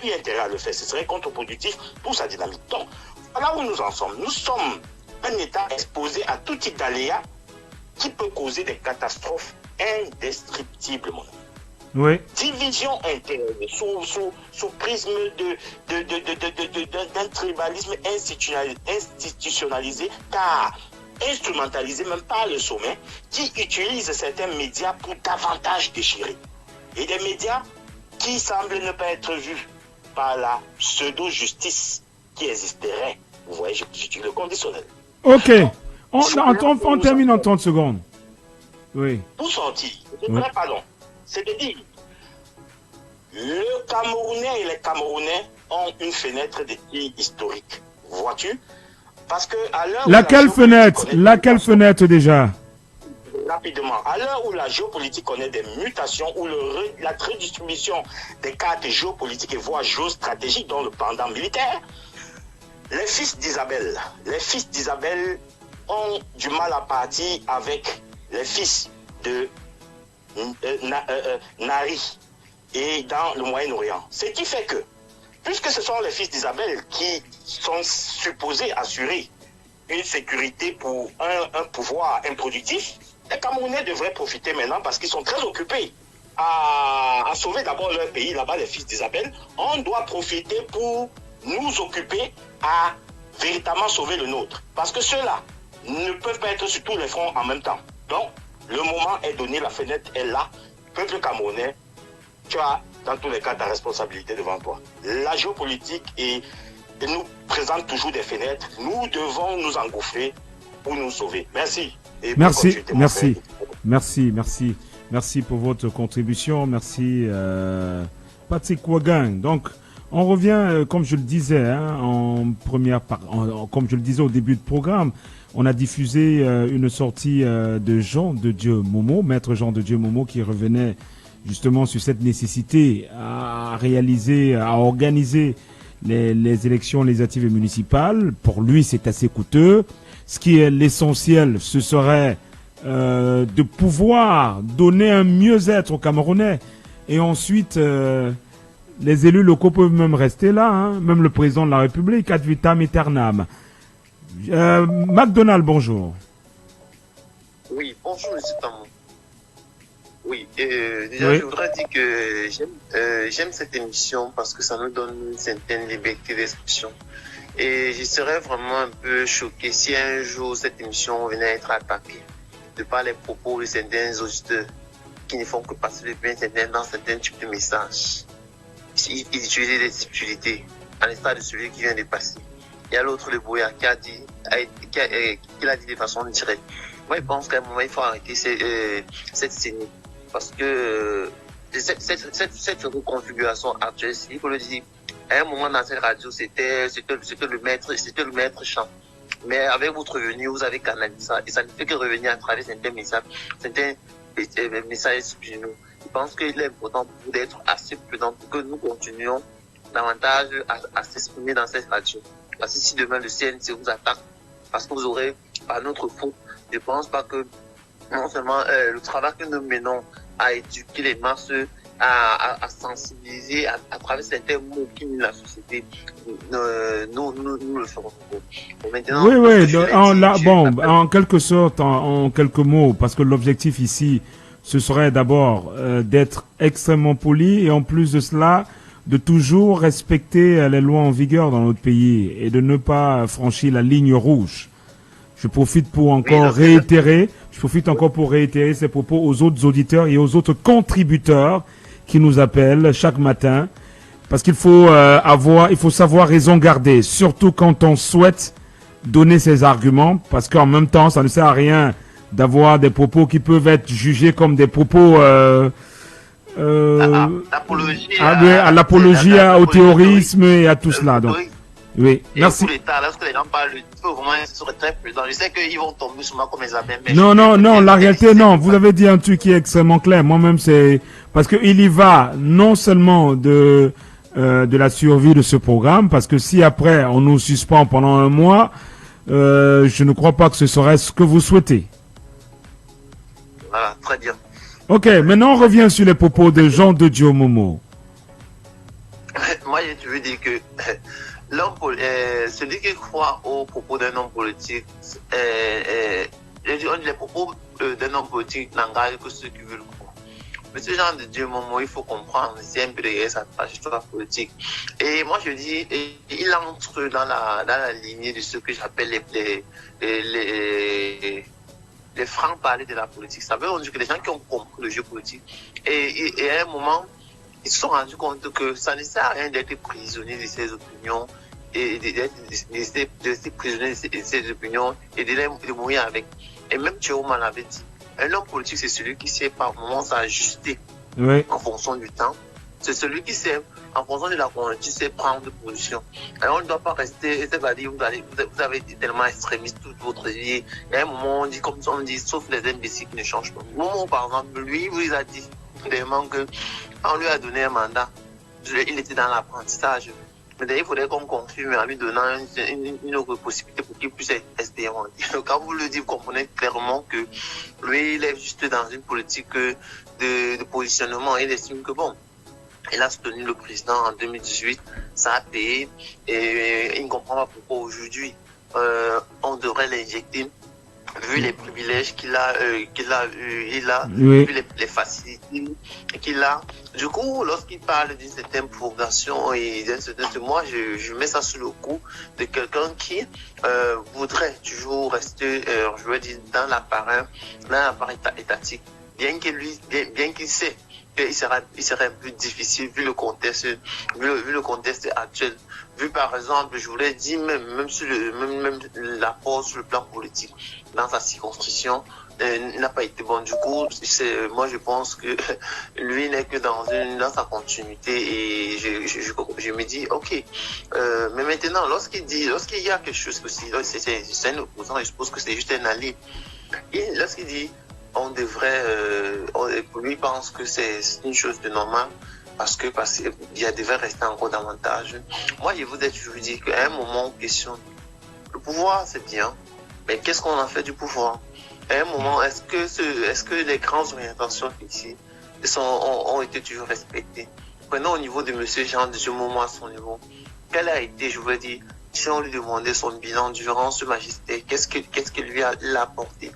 Speaker 8: eu intérêt à le faire. Ce serait contre-productif pour sa dynamique. Donc, voilà où nous en sommes. Nous sommes un État exposé à tout type d'aléas qui peut causer des catastrophes indescriptibles, mon ami.
Speaker 1: Oui.
Speaker 8: Division interne, sous prisme d'un tribalisme institutionnalisé, car instrumentalisés même par le sommet, qui utilisent certains médias pour davantage déchirer. Et des médias qui semblent ne pas être vus par la pseudo-justice qui existerait. Vous voyez, j'utilise le conditionnel.
Speaker 1: Ok. On termine en 30 secondes. Oui.
Speaker 8: Pour sortir, c'est-à-dire, le Camerounais et les Camerounais ont une fenêtre de tir historique. Vois-tu? Parce que à l'heure
Speaker 1: Laquelle fenêtre déjà?
Speaker 8: Rapidement, à l'heure où la géopolitique connaît des mutations, où la redistribution des cartes géopolitiques et voire géostratégiques dans le pendant militaire, les fils d'Isabelle ont du mal à partir avec les fils de Nari et dans le Moyen-Orient. Ce qui fait que, puisque ce sont les fils d'Isabelle qui sont supposés assurer une sécurité pour un pouvoir improductif, les Camerounais devraient profiter maintenant parce qu'ils sont très occupés à sauver d'abord leur pays, là-bas les fils d'Isabelle. On doit profiter pour nous occuper à véritablement sauver le nôtre. Parce que ceux-là ne peuvent pas être sur tous les fronts en même temps. Donc, le moment est donné, la fenêtre est là. Peuple camerounais, tu as dans tous les cas ta responsabilité devant toi. La géopolitique nous présente toujours des fenêtres. Nous devons nous engouffrer pour nous sauver. Merci. Et
Speaker 1: Merci pour votre contribution. Merci Patrick Ouagan. Donc, on revient, comme je le disais, comme je le disais au début de programme, on a diffusé une sortie de Jean de Dieu Momo, maître Jean de Dieu Momo, qui revenait justement sur cette nécessité à organiser les élections législatives et municipales. Pour lui, c'est assez coûteux. Ce qui est l'essentiel, ce serait de pouvoir donner un mieux-être aux Camerounais. Et ensuite, les élus locaux peuvent même rester là, même le président de la République, ad vitam aeternam. McDonald, bonjour.
Speaker 9: Oui, bonjour, M. Tamou. Oui, déjà, je voudrais dire que j'aime cette émission parce que ça nous donne une certaine liberté d'expression. Et je serais vraiment un peu choqué si un jour cette émission venait à être attaquée de par les propos de certains auditeurs qui ne font que passer le bien dans certains types de messages. Ils utilisaient des subtilités, à l'instar de celui qui vient de passer. Il y a l'autre, le Boya, qui l'a dit de façon directe. Moi, je pense qu'à un moment, il faut arrêter cette scène. Parce que cette reconfiguration actuelle, il faut le dire, à un moment dans cette radio, c'était le maître chant. Mais avec votre venue, vous avez canalisé ça. Et ça ne fait que revenir à travers certains messages subliminaux. Je pense qu'il est important pour vous d'être assez prudent pour que nous continuions davantage à s'exprimer dans cette radio. Parce que si demain le CNC vous attaque, parce que vous aurez par notre faute, je ne pense pas que non seulement le travail que nous menons à éduquer les masses, à sensibiliser à travers certains mots qui minent la société, nous le ferons. Maintenant,
Speaker 1: en quelque sorte, en quelques mots, parce que l'objectif ici, ce serait d'abord d'être extrêmement poli et en plus de cela, de toujours respecter les lois en vigueur dans notre pays et de ne pas franchir la ligne rouge. Je profite pour encore réitérer ces propos aux autres auditeurs et aux autres contributeurs qui nous appellent chaque matin, parce qu'il faut savoir raison garder, surtout quand on souhaite donner ses arguments, parce qu'en même temps, ça ne sert à rien d'avoir des propos qui peuvent être jugés comme des propos à l'apologie, au terrorisme et à tout cela. Donc, oui, merci.
Speaker 9: Lorsque les gens parlent, il faut vraiment être très prudent. Je sais qu'ils vont tomber sur moi comme les abeilles.
Speaker 1: Non, la réalité, non. Vous avez dit un truc qui est extrêmement clair. Moi-même, c'est parce que il y va non seulement de la survie de ce programme, parce que si après on nous suspend pendant un mois, je ne crois pas que ce serait ce que vous souhaitez.
Speaker 9: Voilà, très bien.
Speaker 1: Ok, maintenant on revient sur les propos de Jean de Dieu Momo.
Speaker 9: Moi, je veux dire que celui qui croit aux propos d'un homme politique, les propos d'un homme politique n'engagent que ceux qui veulent croire. Monsieur Jean de Dieu Momo, il faut comprendre, c'est un peu de sa trajectoire politique. Et moi, je dis, il entre dans la lignée de ce que j'appelle les francs-parler de la politique. Ça veut dire que les gens qui ont compris le jeu politique, et à un moment, ils se sont rendus compte que ça ne sert à rien d'être prisonnier de ses opinions, et d'être prisonnier de ses opinions, et de mourir avec. Et même Théoman l'avait dit, un homme politique, c'est celui qui sait par moments s'ajuster en fonction du temps. C'est celui qui sait, en fonction de la conjoncture, sait prendre position. Alors, on ne doit pas rester, c'est-à-dire, vous avez été tellement extrémiste toute votre vie. Et à un moment, on dit, comme ça, on dit, sauf les imbéciles qui ne changent pas. Momo, par exemple, lui, il vous a dit, vraiment, que, on lui a donné un mandat, il était dans l'apprentissage. Mais il faudrait qu'on confirme en lui donnant une autre possibilité pour qu'il puisse être expérimenté. Donc, quand vous le dites, vous comprenez clairement que lui, il est juste dans une politique de positionnement. Il estime que bon, il a soutenu le président en 2018, ça a payé, et il ne comprend pas pourquoi aujourd'hui on devrait l'injecter, vu les privilèges qu'il a vu les facilités qu'il a. Du coup, lorsqu'il parle d'une certaine progression et d'un certain, moi, je mets ça sous le coup de quelqu'un qui voudrait toujours rester, je veux dire, dans l'appareil étatique, bien qu'il sait qu'il serait un peu difficile vu le contexte actuel. Vu par exemple, je voulais dire même sur même l'apport sur le plan politique dans sa circonscription n'a pas été bon. Du coup, moi je pense que lui n'est que dans sa continuité, et je me dis ok. Mais maintenant, lorsqu'il y a quelque chose aussi, c'est un opposant, je suppose que c'est juste un allié. Et lorsqu'il dit on devrait, lui pense que c'est une chose de normal, parce qu'il devait rester encore davantage. Moi, je vous ai toujours dit qu'à un moment, on questionne. Le pouvoir, c'est bien, mais qu'est-ce qu'on en fait du pouvoir? À un moment, est-ce que les grandes orientations ici ont été toujours respectées? Prenons au niveau de M. Jean de ce moment à son niveau. Quel a été, je veux dire, si on lui demandait son bilan durant ce magistère, qu'est-ce que lui a apporté?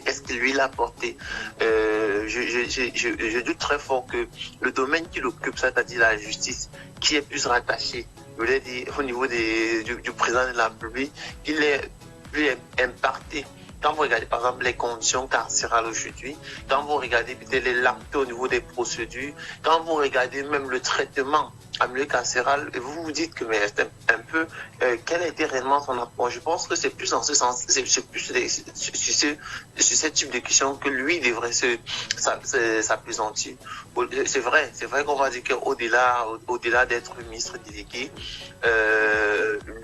Speaker 9: Est-ce qu'il lui l'a apporté? Je doute très fort que le domaine qu'il occupe, c'est-à-dire la justice, qui est plus rattaché, je voulais dire, au niveau du président de la République, qu'il est plus impacté. Quand vous regardez par exemple les conditions carcérales aujourd'hui, quand vous regardez peut-être les lenteur au niveau des procédures, quand vous regardez même le traitement en milieu carcéral, vous vous dites que mais c'est un peu quel a été réellement son apport. Je pense que c'est plus dans ce sens, c'est plus sur ce type de questions que lui devrait s'appesantir. C'est vrai qu'on va dire qu'au-delà d'être ministre délégué,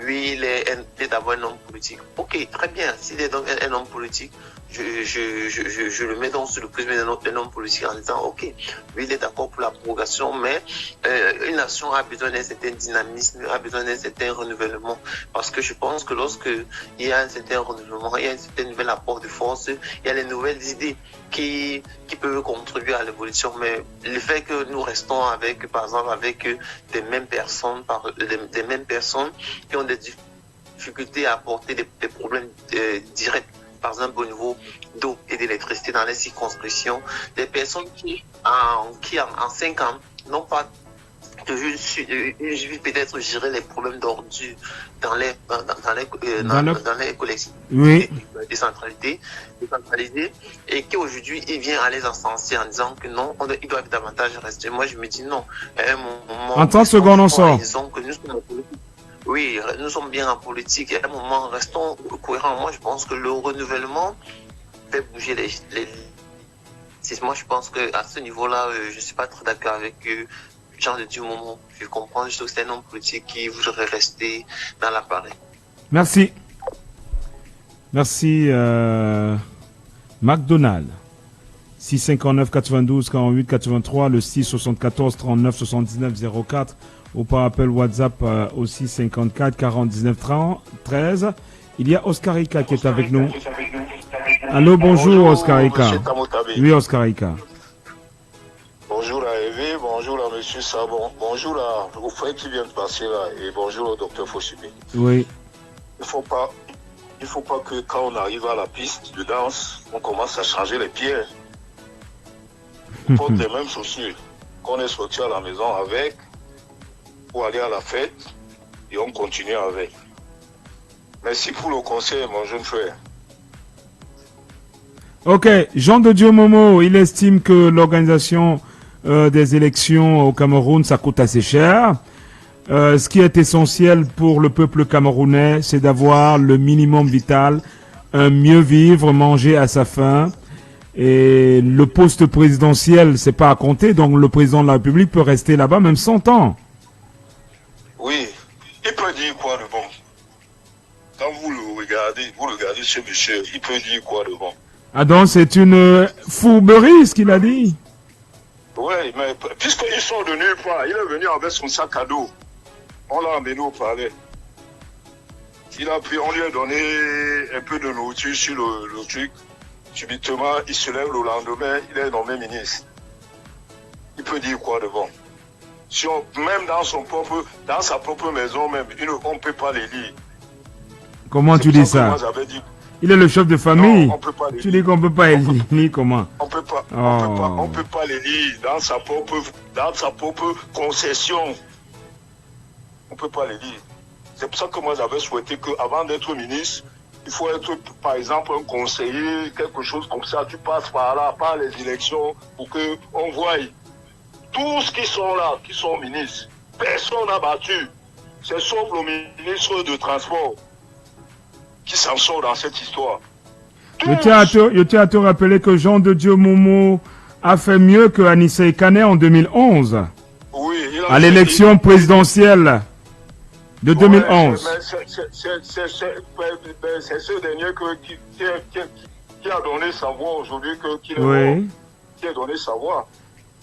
Speaker 9: lui il est d'abord un homme politique. Ok, très bien, s'il est donc un homme politique, je le mets donc sur le prisme d'un homme politique en disant ok, lui il est d'accord pour la prorogation, mais une nation a besoin d'un certain dynamisme, a besoin d'un certain renouvellement, parce que je pense que lorsque il y a un certain renouvellement, il y a un certain nouvel apport de force, il y a les nouvelles idées qui peuvent contribuer à l'évolution. Mais le fait que nous restons par exemple avec des mêmes personnes qui ont des difficultés à apporter des problèmes directs, par exemple au niveau d'eau et d'électricité dans les circonscriptions, des personnes qui en 5 ans n'ont pas peut-être gérer les problèmes d'ordure dans les collectivités décentralisées, et qui aujourd'hui il vient à les instancer en disant que non, ils doivent davantage rester. Moi je me dis non, à un moment,
Speaker 1: en 30 secondes on sort.
Speaker 9: Oui, nous sommes bien en politique, et à un moment restons cohérents. Moi je pense que le renouvellement fait bouger les... Moi je pense qu'à ce niveau-là, je ne suis pas très d'accord avec Jean de Dieu Momo. Je comprends juste que c'est un homme politique qui voudrait rester dans l'appareil.
Speaker 1: Merci. Merci, McDonald. 659 92 48 83, le 6 74 39 79 04, ou par appel WhatsApp au 6 54 49 30 13. Il y a Oscarika qui est avec nous. Allô, bonjour Oscarika. Oui, Oscarika.
Speaker 10: Bonjour à Eve, bonjour à Monsieur Sabon, bonjour au frère qui vient de passer là, et bonjour au docteur Foshibi.
Speaker 1: Oui.
Speaker 10: Il faut pas que quand on arrive à la piste de danse, on commence à changer les pieds. On porte les mêmes chaussures qu'on est sorti à la maison avec pour aller à la fête et on continue avec. Merci pour le conseil, mon jeune frère.
Speaker 1: Ok, Jean de Dieu Momo, il estime que l'organisation des élections au Cameroun, ça coûte assez cher. Ce qui est essentiel pour le peuple camerounais, c'est d'avoir le minimum vital, un mieux vivre, manger à sa faim. Et le poste présidentiel, c'est pas à compter, donc le président de la République peut rester là-bas même 100 ans.
Speaker 10: Oui, il peut dire quoi de bon? Quand vous regardez ce monsieur, il peut dire quoi de bon?
Speaker 1: Ah donc c'est une fourberie ce qu'il a dit.
Speaker 10: Oui, mais puisqu'il sort de nulle part, il est venu avec son sac à dos. On l'a amené au palais. On lui a donné un peu de nourriture sur le truc. Subitement, il se lève le lendemain, il est nommé ministre. Il peut dire quoi de bon? Même dans sa propre maison, même, on ne peut pas les lire.
Speaker 1: Comment tu dis ça? Il est le chef de famille.
Speaker 10: Non,
Speaker 1: tu dis qu'on ne peut pas les lire, comment?
Speaker 10: On peut pas les lire dans sa propre concession. On ne peut pas les lire. C'est pour ça que moi j'avais souhaité qu'avant d'être ministre, il faut être, par exemple, un conseiller, quelque chose comme ça. Tu passes par là, par les élections, pour qu'on voie tous qui sont là, qui sont ministres. Personne n'a battu. C'est sauf le ministre de Transport qui s'en sort dans cette histoire.
Speaker 1: Je tiens à te rappeler que Jean de Dieu Momo a fait mieux que Anissé Kane en 2011.
Speaker 10: Oui,
Speaker 1: à l'élection présidentielle de 2011.
Speaker 10: C'est ce dernier qui a donné sa voix aujourd'hui, qui a donné sa voix.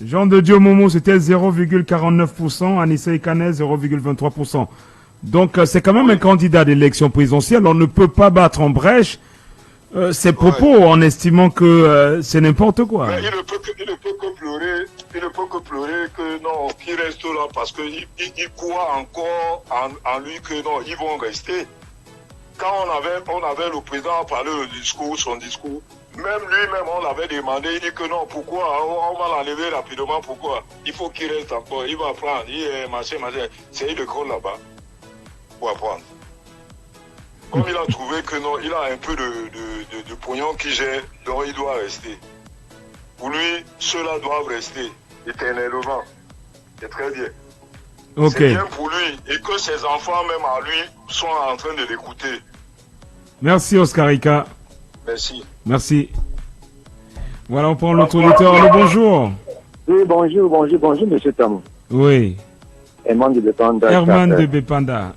Speaker 1: Jean de Dieu Momo, c'était 0,49%, Anissé Kane 0,23%. Donc c'est quand même un candidat d'élection présidentielle. On ne peut pas battre en brèche ses propos en estimant que c'est n'importe quoi.
Speaker 10: Mais il ne peut que pleurer que non, qu'il reste là parce qu'il croit encore en lui que non, ils vont rester. Quand on avait le président à parler son discours, même lui-même on l'avait demandé, il dit que non, pourquoi, on va l'enlever rapidement, pourquoi? Il faut qu'il reste encore, il va apprendre, c'est une école là-bas pour apprendre. Comme il a trouvé que non, il a un peu de pognon qui gère, donc il doit rester. Pour lui, ceux-là doivent rester éternellement. C'est très bien.
Speaker 1: Okay.
Speaker 10: C'est bien pour lui et que ses enfants, même à lui, sont en train de l'écouter.
Speaker 1: Merci Oscarika.
Speaker 10: Merci.
Speaker 1: Merci. Voilà, on prend l'autre auditeur. Allô, bonjour.
Speaker 11: Oui, bonjour, monsieur Tam.
Speaker 1: Oui.
Speaker 11: Herman de Bepanda.
Speaker 1: Herman de Bepanda.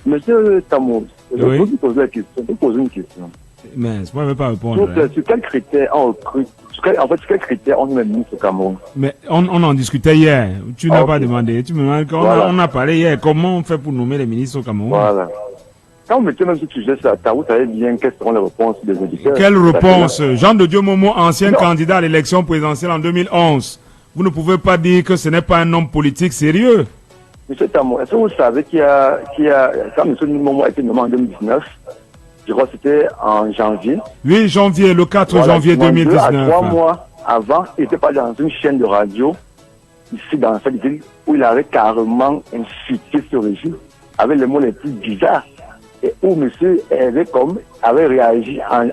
Speaker 11: Monsieur Tamou, je
Speaker 1: oui.
Speaker 11: peux vous poser une question.
Speaker 1: Mais je ne peux pas répondre.
Speaker 11: Sur quels critères on recrute, sur quels critères on met ministre au Cameroun?
Speaker 1: Mais on en discutait hier. Tu n'as pas demandé. Tu me demandes on a parlé hier. Comment on fait pour nommer les ministres au Cameroun?
Speaker 11: Voilà. Quand vous mettez même ce sujet sur la table, vous savez bien quelles seront les réponses des auditeurs.
Speaker 1: Quelle réponse? Jean de Dieu Momo, ancien candidat à l'élection présidentielle en 2011. Vous ne pouvez pas dire que ce n'est pas un homme politique sérieux.
Speaker 11: Monsieur Tamou, est-ce que vous savez quand M. Momo a été nommé en 2019, je crois que c'était en janvier.
Speaker 1: Oui, janvier, le 4 janvier 2019.
Speaker 11: 2 à 3 mois avant, il était pas dans une chaîne de radio, ici dans cette ville, où il avait carrément insulté ce régime, avec les mots les plus bizarres, et où monsieur avait réagi en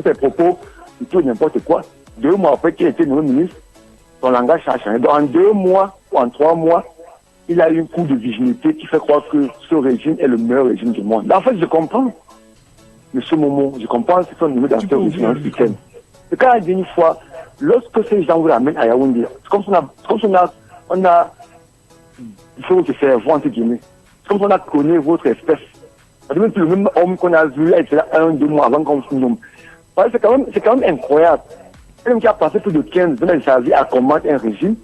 Speaker 11: ses propos, tout n'importe quoi. 2 mois après qu'il a été nommé ministre, son langage a changé. Donc en 2 mois ou en 3 mois, il a eu un coup de virginité qui fait croire que ce régime est le meilleur régime du monde. En fait, je comprends, monsieur Momo, je comprends ce qu'on nous dans ce régime africain. C'est quand il dit une fois, lorsque ces gens vous ramènent à Yaoundé, c'est comme si on a il faut se faire voir entre guillemets. C'est comme si on a connu votre espèce. C'est même le même homme qu'on a vu, il était là 1-2 mois avant qu'on se nomme. C'est quand même incroyable. Quelqu'un qui a passé plus de 15 ans de sa vie à combattre un régime,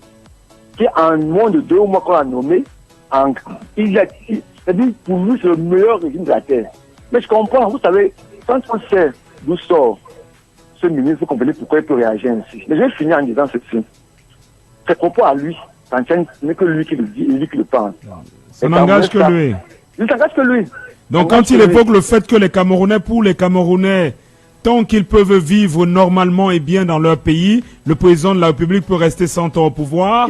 Speaker 11: qui en moins de 2 mois qu'on a nommé, c'est-à-dire pour lui c'est le meilleur régime de la Terre. Mais je comprends, vous savez, quand on sait d'où sort ce ministre, vous comprenez pourquoi il peut réagir ainsi. Mais je vais finir en disant ceci. Ses propos à lui, ce n'est que lui qui le dit et lui qui le pense.
Speaker 1: Ça n'engage que lui.
Speaker 11: Il ne s'engage que lui.
Speaker 1: Donc quand il évoque le fait que les Camerounais, pour les Camerounais, tant qu'ils peuvent vivre normalement et bien dans leur pays, le président de la République peut rester 100 ans au pouvoir.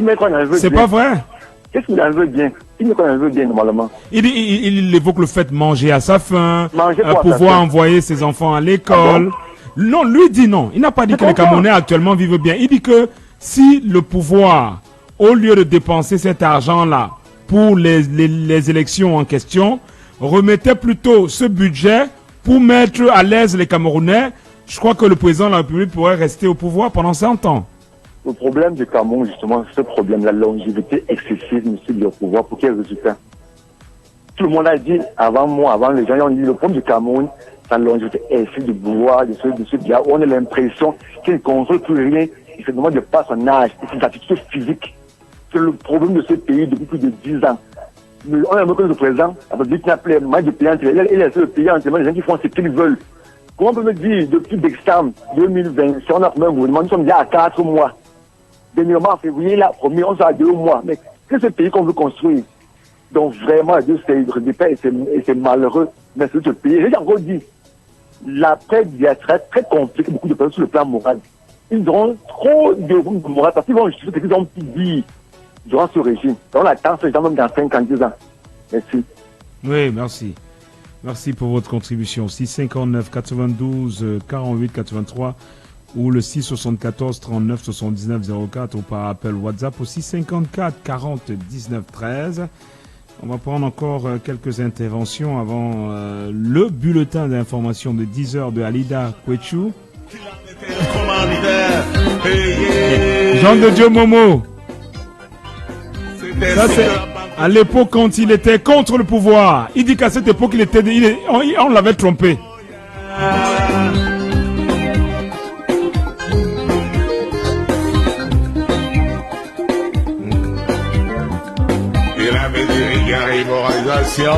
Speaker 1: C'est pas vrai.
Speaker 11: Qu'est-ce qu'il en veut bien? Il en veut bien normalement.
Speaker 1: Il évoque le fait de manger à sa faim, pouvoir
Speaker 11: sa faim?
Speaker 1: envoyer ses enfants à l'école. Non, lui dit non. Il n'a pas dit que les Camerounais actuellement vivent bien. Il dit que si le pouvoir, au lieu de dépenser cet argent-là pour les élections en question, remettait plutôt ce budget pour mettre à l'aise les Camerounais, je crois que le président de la République pourrait rester au pouvoir pendant 100 ans.
Speaker 11: Le problème du Cameroun, justement, ce problème, la longévité excessive du pouvoir, pour quel résultat? Tout le monde a dit, avant moi, avant les gens, ont dit, le problème du Cameroun, c'est la longévité excessive du pouvoir, de ceux qui ont l'impression qu'il ne contrôle plus rien, et c'est vraiment de pas son âge, et ses attitudes physiques. C'est le problème de ce pays depuis plus de 10 ans. Mais on a reconnu le président, avec lui qui n'a plus mal de pays entièrement, il laisse le pays entièrement, les gens qui font ce qu'ils veulent. Comment on peut me dire, depuis décembre 2020, si on a fait un gouvernement, nous sommes déjà à 4 mois. Dernièrement, en février, là, premier, on sera à 2 mois. Mais c'est ce pays qu'on veut construire. Donc vraiment, c'est c'est malheureux. Mais c'est ce pays. J'ai encore dit, l'après-guerre très, très compliqué, beaucoup de personnes sur le plan moral. Ils auront trop de morale parce qu'ils vont justifier ce qu'ils ont pu dire durant ce régime. Donc on attend ces gens même dans 5 ans, 10 ans. Merci.
Speaker 1: Oui, merci. Merci pour votre contribution. 659 92 48 83 ou le 674 39 79 04 ou par appel WhatsApp au 654 40 19 13. On va prendre encore quelques interventions avant le bulletin d'information de 10h de Alida Kwechou. Jean de Dieu Momo. Ça c'est à l'époque quand il était contre le pouvoir. Il dit qu'à cette époque on l'avait trompé.
Speaker 10: Il avait dit rigueur et moralisation.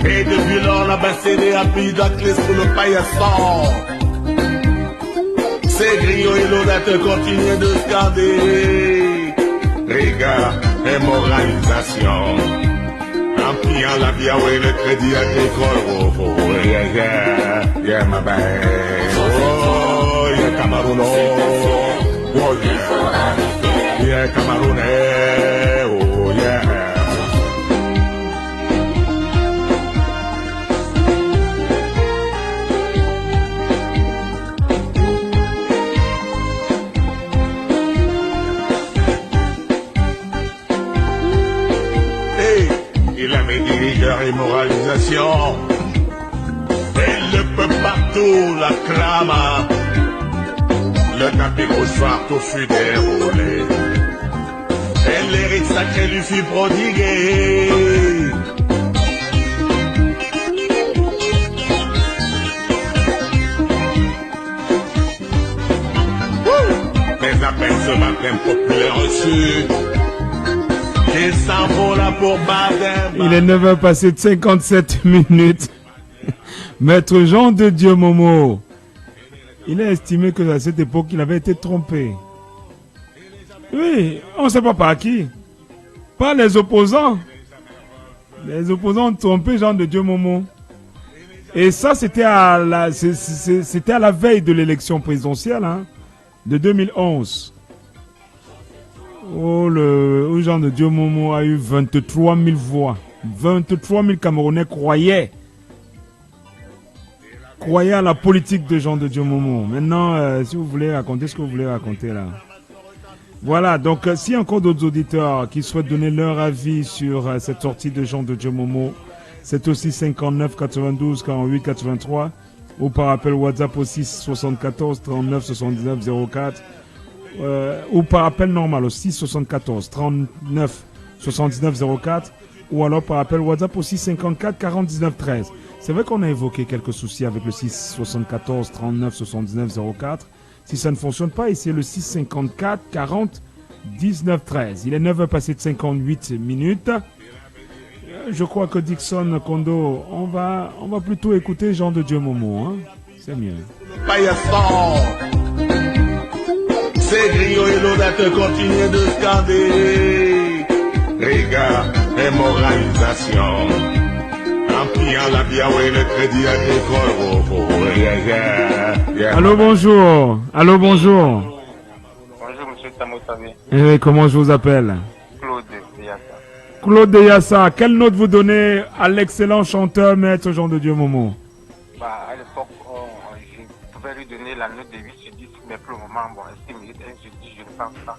Speaker 10: Et depuis lors, on a basséné à Pidaclès pour le paillasson. Ces griots et l'audateur continuent de scander. Rigueur et moralisation. En pliant la vie, ouais, le crédit agricole. Oh, oh, yeah, ma belle. Oh, yeah, Cameroun. Oh, yeah. Yeah, Camerounais. Oh, yeah. Il a mis rigueur et moralisation. Et le peuple partout l'acclama. Le tapis rouge soir tout fut déroulé. Et l'hérite sacré lui fut prodigué. Mais à peine ce matin populaire reçu. Il s'envola pour Baden.
Speaker 1: Il est 9h passé de 57 minutes. Maître Jean de Dieu Momo. Il a estimé que à cette époque, il avait été trompé. Oui, on ne sait pas par qui. Par les opposants. Les opposants ont trompé Jean de Dieu Momo. Et ça, c'était à la veille de l'élection présidentielle de 2011. Où Jean de Dieu Momo a eu 23 000 voix. 23 000 Camerounais croyaient à la politique de Jean de Dieu Momo. Maintenant, si vous voulez raconter ce que vous voulez raconter là. Voilà, donc s'il y a encore d'autres auditeurs qui souhaitent donner leur avis sur cette sortie de Jean de Dieu Momo, c'est aussi 59 92 48 83 ou par appel WhatsApp au 6 74 39 79 04 ou par appel normal au 6 74 39 79 04 ou alors par appel WhatsApp au 6 54 40 19 13. C'est vrai qu'on a évoqué quelques soucis avec le 6 74 39 79 04. Si ça ne fonctionne pas, essayez le 6 54 40 19 13. Il est 9h passé de 58 minutes. Je crois que Dixon Kondo, on va plutôt écouter Jean de Dieu Momo. Hein? C'est mieux.
Speaker 10: Ces griots et l'audateur continuent de scander. Rigueur et moralisation. En
Speaker 1: Allô, bonjour. Allô, bonjour.
Speaker 12: Bonjour, monsieur Tamotabe.
Speaker 1: Eh, comment je vous appelle?
Speaker 12: Claude Deyassa.
Speaker 1: Claude Deyassa. Quelle note vous donnez à l'excellent chanteur Maître Jean de Dieu Momo?
Speaker 12: À l'époque, je pouvais lui donner la note de 8 sur 10, mais pour le moment, bon, est-ce qu'il mérite 1 sur 10, je ne pense pas.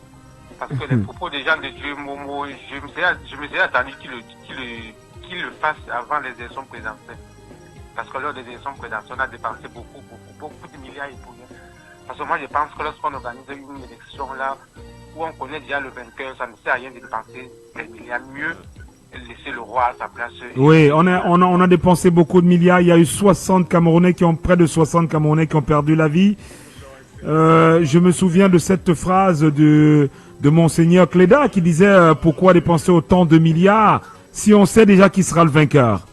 Speaker 12: Parce que les propos des gens de Dieu Momo, je me suis attendu qu'il le fasse avant les élections présidentielles. Parce que lors des élections présidentielles, on a dépensé beaucoup de milliards et pour rien. Parce que moi, je pense que lorsqu'on organise une élection là, où on connaît déjà le vainqueur, ça ne sert à rien de dépenser des milliards. Mieux laisser le roi à sa place.
Speaker 1: Oui, on a dépensé beaucoup de milliards. Il y a eu près de 60 Camerounais qui ont perdu la vie. Je me souviens de cette phrase de Monseigneur Cléda qui disait pourquoi dépenser autant de milliards si on sait déjà qui sera le vainqueur.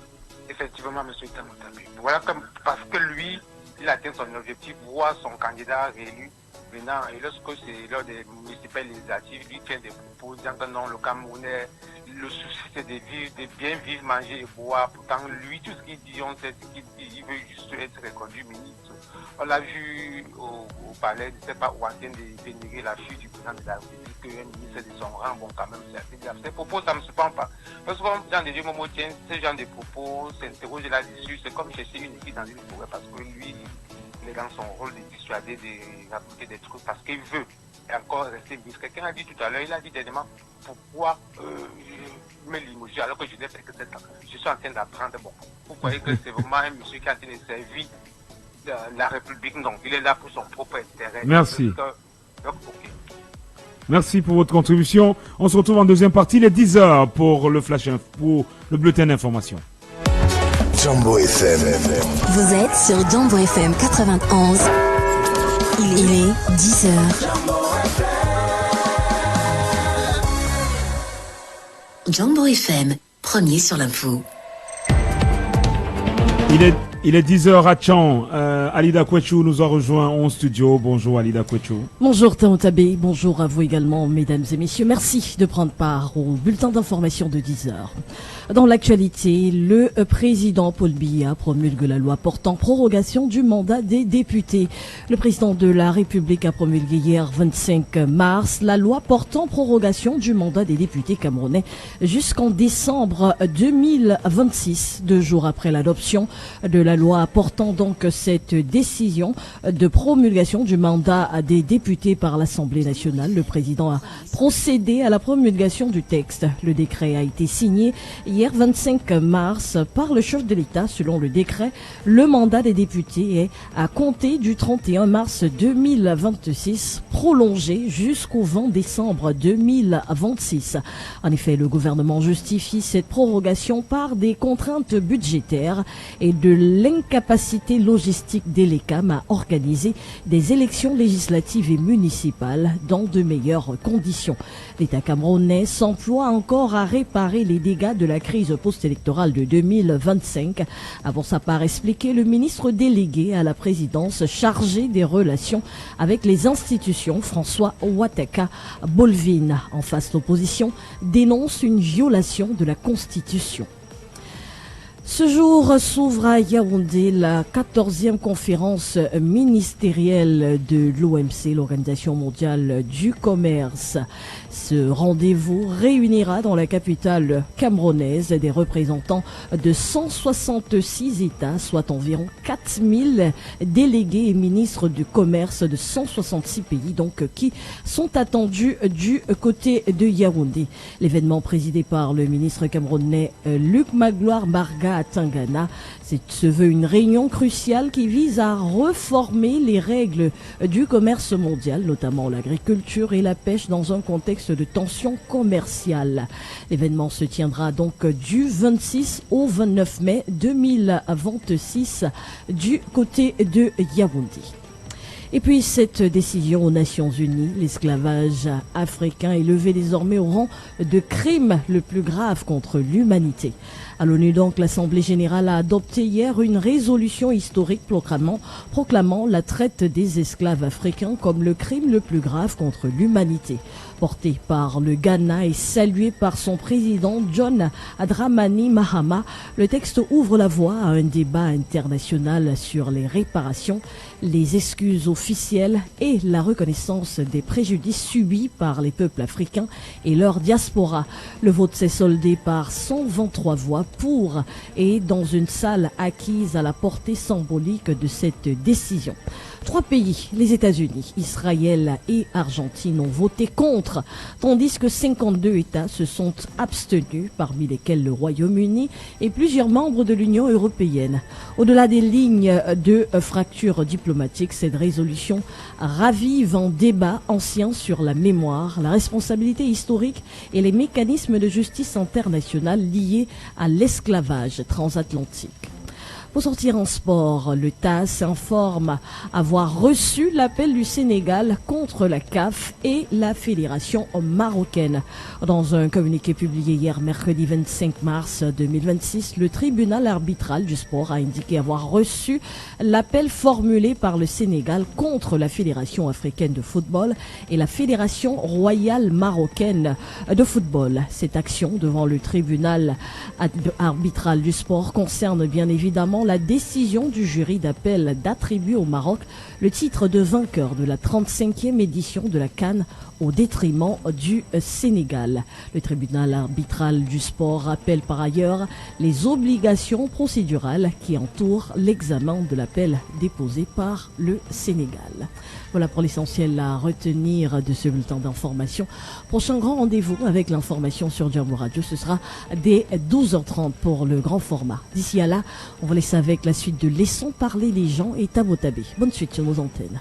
Speaker 12: Effectivement, M. Tamotabe. Voilà, parce que lui, il atteint son objectif, voir son candidat réélu venant. Et lorsque c'est lors des municipales législatives, lui tient des propos disant que non, le Camerounais, le souci c'est de bien vivre, manger et boire. Pourtant, lui, tout ce qu'il dit, on sait qu'il dit, il veut juste être reconduit ministre. On l'a vu au palais, je ne sais pas, où en train de vénérer la fille du président de la République, un ministre de son rang, bon, quand même, c'est assez grave. Ces propos, ça ne me surprend pas. Parce que Jean de Dieu Momo tient ce genre de propos, s'interroge là-dessus, c'est comme chercher une équipe dans une forêt, parce que lui, il est dans son rôle de dissuader, de rapporter des trucs, parce qu'il veut encore rester ministre. Quelqu'un a dit tout à l'heure, il a dit dernièrement, pourquoi me limoger alors que je n'ai fait que 7 ans. Je suis en train d'apprendre. Bon, vous voyez que c'est vraiment un monsieur qui a en train de servir la République. Non, il est là pour son propre intérêt.
Speaker 1: Merci.
Speaker 12: Donc, okay.
Speaker 1: Merci pour votre contribution. On se retrouve en deuxième partie, il est 10h pour le flash, pour le bulletin d'information.
Speaker 13: Jambo FM.
Speaker 14: Vous êtes sur Jambo FM 91. Il est 10h. Jambo FM, premier sur l'info.
Speaker 1: Il est 10h à Tchan. Alida Kwechou nous a rejoint en studio. Bonjour Alida Kwechou.
Speaker 15: Bonjour Tamotabe, bonjour à vous également mesdames et messieurs. Merci de prendre part au bulletin d'information de 10h. Dans l'actualité, le président Paul Biya promulgue la loi portant prorogation du mandat des députés. Le président de la République a promulgué hier 25 mars la loi portant prorogation du mandat des députés camerounais jusqu'en décembre 2026, 2 jours après l'adoption de la loi portant donc cette décision de promulgation du mandat des députés par l'Assemblée nationale. Le président a procédé à la promulgation du texte. Le décret a été signé hier 25 mars par le chef de l'État. Selon le décret, le mandat des députés est à compter du 31 mars 2026, prolongé jusqu'au 20 décembre 2026. En effet, le gouvernement justifie cette prorogation par des contraintes budgétaires et de l'incapacité logistique des l'ECAM à organiser des élections législatives et municipales dans de meilleures conditions. L'État camerounais s'emploie encore à réparer les dégâts de la crise post-électorale de 2025. Avant sa part expliqué, le ministre délégué à la présidence chargé des relations avec les institutions, François Ouattaka Bolvin. En face, l'opposition dénonce une violation de la Constitution. Ce jour s'ouvre à Yaoundé la 14e conférence ministérielle de l'OMC, l'Organisation mondiale du commerce. Ce rendez-vous réunira dans la capitale camerounaise des représentants de 166 États, soit environ 4000 délégués et ministres du commerce de 166 pays, donc qui sont attendus du côté de Yaoundé. L'événement présidé par le ministre camerounais Luc Magloire Barga à Tangana se veut une réunion cruciale qui vise à reformer les règles du commerce mondial, notamment l'agriculture et la pêche, dans un contexte de tension commerciale. L'événement se tiendra donc du 26 au 29 mai 2026 du côté de Yaoundé. Et puis cette décision aux Nations Unies, l'esclavage africain est levé désormais au rang de crime le plus grave contre l'humanité. À l'ONU donc, l'Assemblée générale a adopté hier une résolution historique proclamant la traite des esclaves africains comme le crime le plus grave contre l'humanité. Porté par le Ghana et salué par son président John Dramani Mahama, le texte ouvre la voie à un débat international sur les réparations, les excuses officielles et la reconnaissance des préjudices subis par les peuples africains et leur diaspora. Le vote s'est soldé par 123 voix pour et dans une salle acquise à la portée symbolique de cette décision. 3 pays, les États-Unis, Israël et Argentine, ont voté contre, tandis que 52 États se sont abstenus, parmi lesquels le Royaume-Uni et plusieurs membres de l'Union européenne. Au-delà des lignes de fracture diplomatique, cette résolution ravive un débat ancien sur la mémoire, la responsabilité historique et les mécanismes de justice internationale liés à l'esclavage transatlantique. Pour sortir en sport, le TAS informe avoir reçu l'appel du Sénégal contre la CAF et la Fédération marocaine. Dans un communiqué publié hier mercredi 25 mars 2026, le tribunal arbitral du sport a indiqué avoir reçu l'appel formulé par le Sénégal contre la Fédération africaine de football et la Fédération royale marocaine de football. Cette action devant le tribunal arbitral du sport concerne bien évidemment la décision du jury d'appel d'attribuer au Maroc le titre de vainqueur de la 35e édition de la CAN au détriment du Sénégal. Le tribunal arbitral du sport rappelle par ailleurs les obligations procédurales qui entourent l'examen de l'appel déposé par le Sénégal. Voilà pour l'essentiel à retenir de ce bulletin d'information. Prochain grand rendez-vous avec l'information sur Jambo Radio, ce sera dès 12h30 pour le grand format. D'ici à là, on va laisser avec la suite de Laissons parler les gens et Tabo Tabé. Bonne suite sur nos antennes.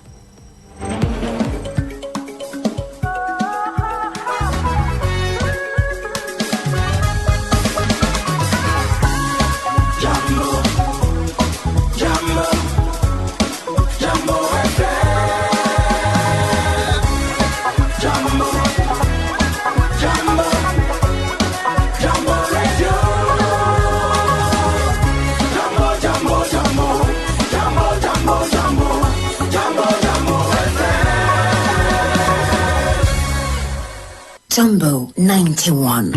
Speaker 14: Jumbo 91.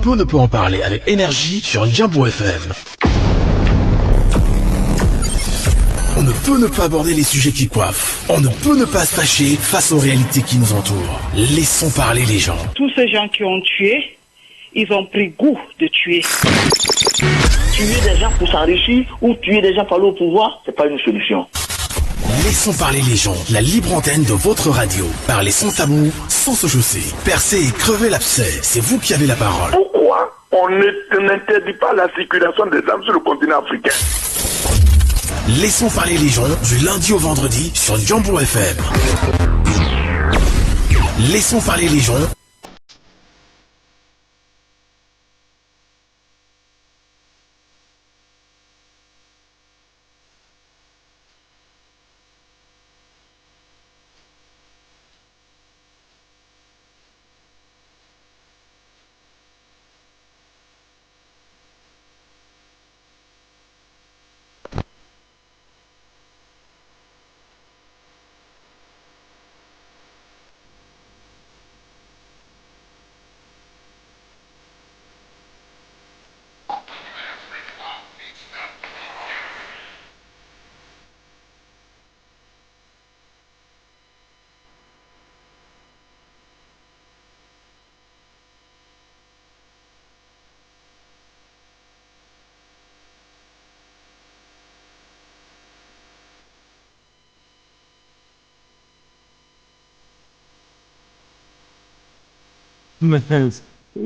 Speaker 16: On ne peut en parler avec énergie sur Jambo FM. On ne peut ne pas aborder les sujets qui coiffent. On ne peut ne pas se fâcher face aux réalités qui nous entourent. Laissons parler les gens.
Speaker 17: Tous ces gens qui ont tué, ils ont pris goût de tuer. Tuer des gens pour s'enrichir ou tuer des gens pour aller au pouvoir, c'est pas une solution.
Speaker 16: Laissons parler les gens, la libre antenne de votre radio. Parlez sans tabou, sans se chausser. Percez et crevez l'abcès, c'est vous qui avez la parole.
Speaker 10: Pourquoi on n'interdit pas la circulation des armes sur le continent africain?
Speaker 16: Laissons parler les gens du lundi au vendredi sur Jambo FM. Laissons parler les gens.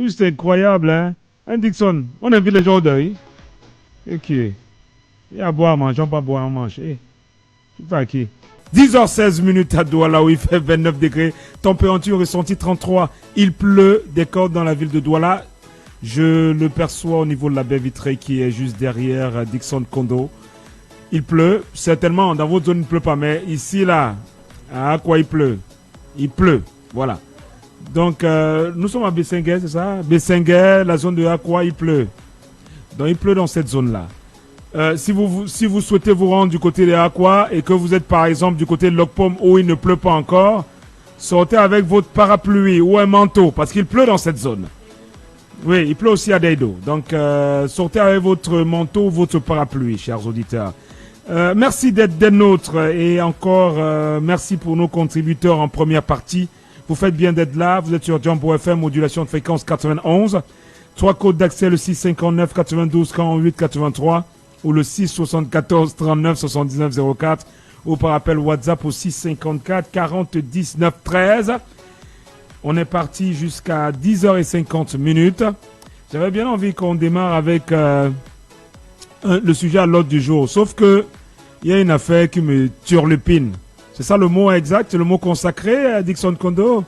Speaker 1: C'est incroyable, hein? Hein, Dixon, on invite les gens d'œil. Ok. Il y a à boire, manger, on pas boire, on mange. Tu vas qui? 10h16 à Douala où il fait 29 degrés. Température ressentie 33. Il pleut des cordes dans la ville de Douala. Je le perçois au niveau de la baie vitrée qui est juste derrière Dixon Kondo. Il pleut. Certainement, dans votre zone, il ne pleut pas. Mais ici, là, à quoi il pleut? Il pleut. Voilà. Donc, nous sommes à Bessenguer, c'est ça? Bessenguer, la zone de Aqua, il pleut. Donc, il pleut dans cette zone-là. Si vous souhaitez vous rendre du côté de Aqua et que vous êtes, par exemple, du côté de Lokpom où il ne pleut pas encore, sortez avec votre parapluie ou un manteau parce qu'il pleut dans cette zone. Oui, il pleut aussi à Deido. Donc, sortez avec votre manteau ou votre parapluie, chers auditeurs. Merci d'être des nôtres et encore, merci pour nos contributeurs en première partie. Vous faites bien d'être là. Vous êtes sur Jambo FM, modulation de fréquence 91. 3 codes d'accès, le 659 92 48 83 ou le 674 39 79 04 ou par appel WhatsApp au 654 40 19 13. On est parti jusqu'à 10h50. J'avais bien envie qu'on démarre avec le sujet à l'ordre du jour. Sauf que il y a une affaire qui me turlupine. C'est ça le mot exact, c'est le mot consacré à Dixon Kondo.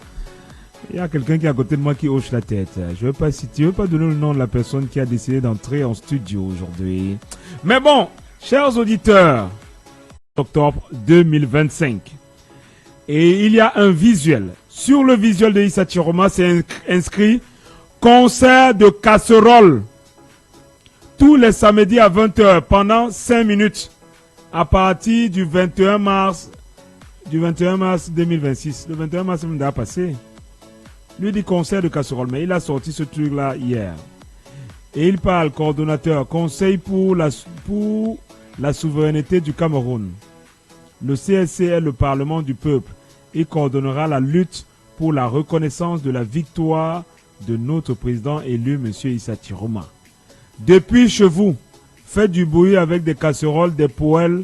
Speaker 1: Il y a quelqu'un qui est à côté de moi qui hoche la tête. Je veux pas citer, je veux pas donner le nom de la personne qui a décidé d'entrer en studio aujourd'hui. Mais bon, chers auditeurs, octobre 2025. Et il y a un visuel. Sur le visuel de Issa Chiroma, c'est inscrit concert de casserole. Tous les samedis à 20h pendant 5 minutes. À partir du 21 mars 2026. Le 21 mars, il a passé. Lui dit concert de casserole, mais il a sorti ce truc-là hier. Et il parle, coordonnateur, conseil pour la souveraineté du Cameroun. Le CSC est le Parlement du peuple. Il coordonnera la lutte pour la reconnaissance de la victoire de notre président élu, M. Issa Chiroma. Depuis chez vous, faites du bruit avec des casseroles, des poêles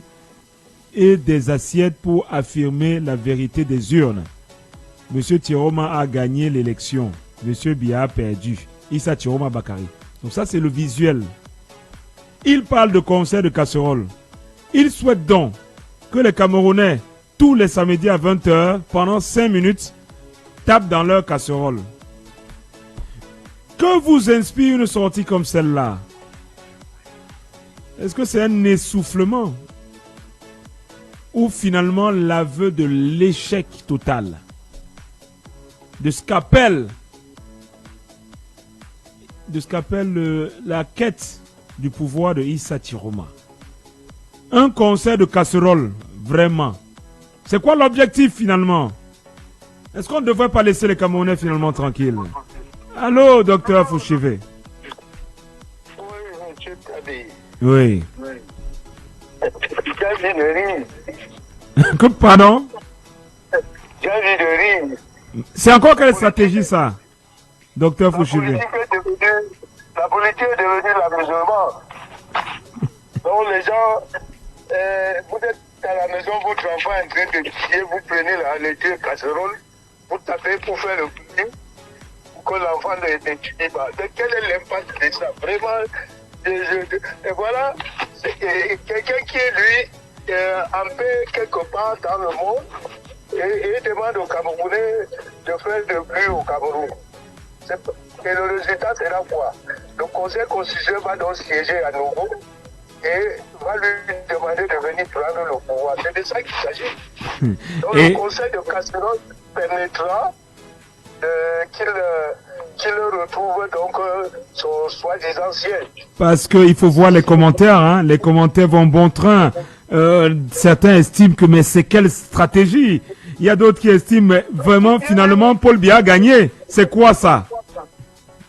Speaker 1: et des assiettes pour affirmer la vérité des urnes. M. Chiroma a gagné l'élection. M. Biya a perdu. Issa Chiroma Bakari. Donc ça, c'est le visuel. Il parle de concert de casserole. Il souhaite donc que les Camerounais, tous les samedis à 20h, pendant 5 minutes, tapent dans leur casserole. Que vous inspire une sortie comme celle-là? Est-ce que c'est un essoufflement? Ou finalement l'aveu de l'échec total? De ce qu'appelle la quête du pouvoir de Issa Chiroma. Un concert de casserole, vraiment. C'est quoi l'objectif finalement? Est-ce qu'on ne devrait pas laisser les Camerounais finalement tranquilles? Allô, docteur Fouchivé.
Speaker 10: Oui, monsieur Tabi.
Speaker 1: Oui.
Speaker 10: J'ai envie de rire.
Speaker 1: Que, pardon?
Speaker 10: J'ai envie de rire.
Speaker 1: C'est encore quelle stratégie ça, docteur Fouchivé?
Speaker 10: La politique est devenue l'amusement. Donc les gens, vous êtes à la maison, votre enfant est en train de crier, vous prenez la laitière casserole, vous tapez pour faire le bruit, pour que l'enfant n'étudie pas. Donc, quel est l'impact de ça? Vraiment, et voilà, quelqu'un qui est lui en paix quelque part dans le monde et demande aux Camerounais de faire de bruit au Cameroun. Et le résultat sera quoi? Le Conseil constitutionnel va donc siéger à nouveau et va lui demander de venir prendre le pouvoir. C'est de ça qu'il s'agit. Donc le Conseil de casserole permettra qu'il retrouve donc son soi-disant siège.
Speaker 1: Parce qu'il faut voir les commentaires, hein. Les commentaires vont bon train. Certains estiment que mais c'est quelle stratégie? Il y a d'autres qui estiment mais vraiment finalement Paul Biya a gagné. C'est quoi ça?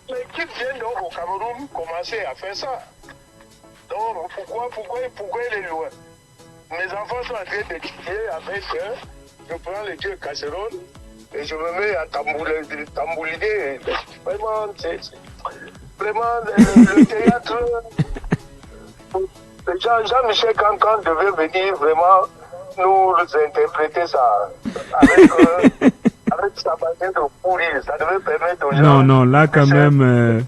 Speaker 10: Mais qui vient donc au Cameroun commencer à faire ça? Donc pourquoi il est loin? Mes enfants sont en train d'étudier avec eux. Je prends les deux casseroles et je me mets à tambouriner. Vraiment, le théâtre. Jean-Michel Cancan devait venir vraiment nous interpréter ça avec sa manière de courir. Ça devait permettre aux gens.
Speaker 1: Non, là quand même.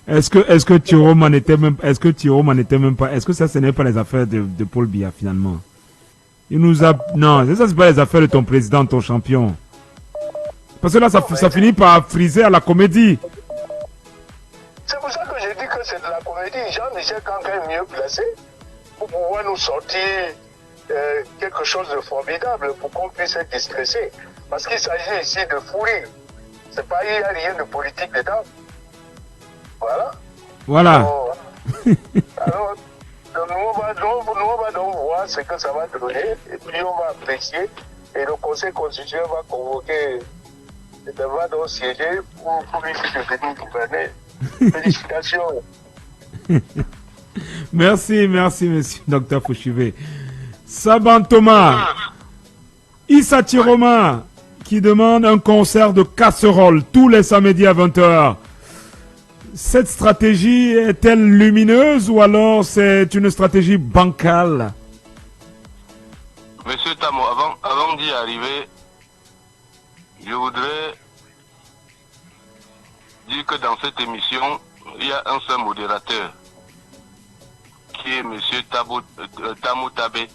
Speaker 1: Est-ce que Chiroma n'était même pas. Est-ce que ça ce n'est pas les affaires de Paul Biya finalement? Il nous a. Non, ça c'est pas les affaires de ton président, ton champion. Parce que là ça finit par friser à la comédie.
Speaker 10: C'est pour ça que j'ai dit que c'est de la comédie. Jean-Michel Cancan est mieux placé pour pouvoir nous sortir quelque chose de formidable pour qu'on puisse être distressé. Parce qu'il s'agit ici de fourrir. Il n'y a rien de politique dedans. Voilà. Alors, nous on va donc voir ce que ça va donner et puis on va apprécier et le Conseil constitutionnel va convoquer, va donc siéger pour lui dire de venir gouverner. Félicitations.
Speaker 1: Merci, monsieur Dr Fouchivé. Saban Thomas, Issa Chiroma qui demande un concert de casserole tous les samedis à 20h. Cette stratégie est-elle lumineuse ou alors c'est une stratégie bancale?
Speaker 18: Monsieur Tamo, avant d'y arriver, je voudrais dire que dans cette émission, il y a un seul modérateur qui est monsieur Tamo Tabé.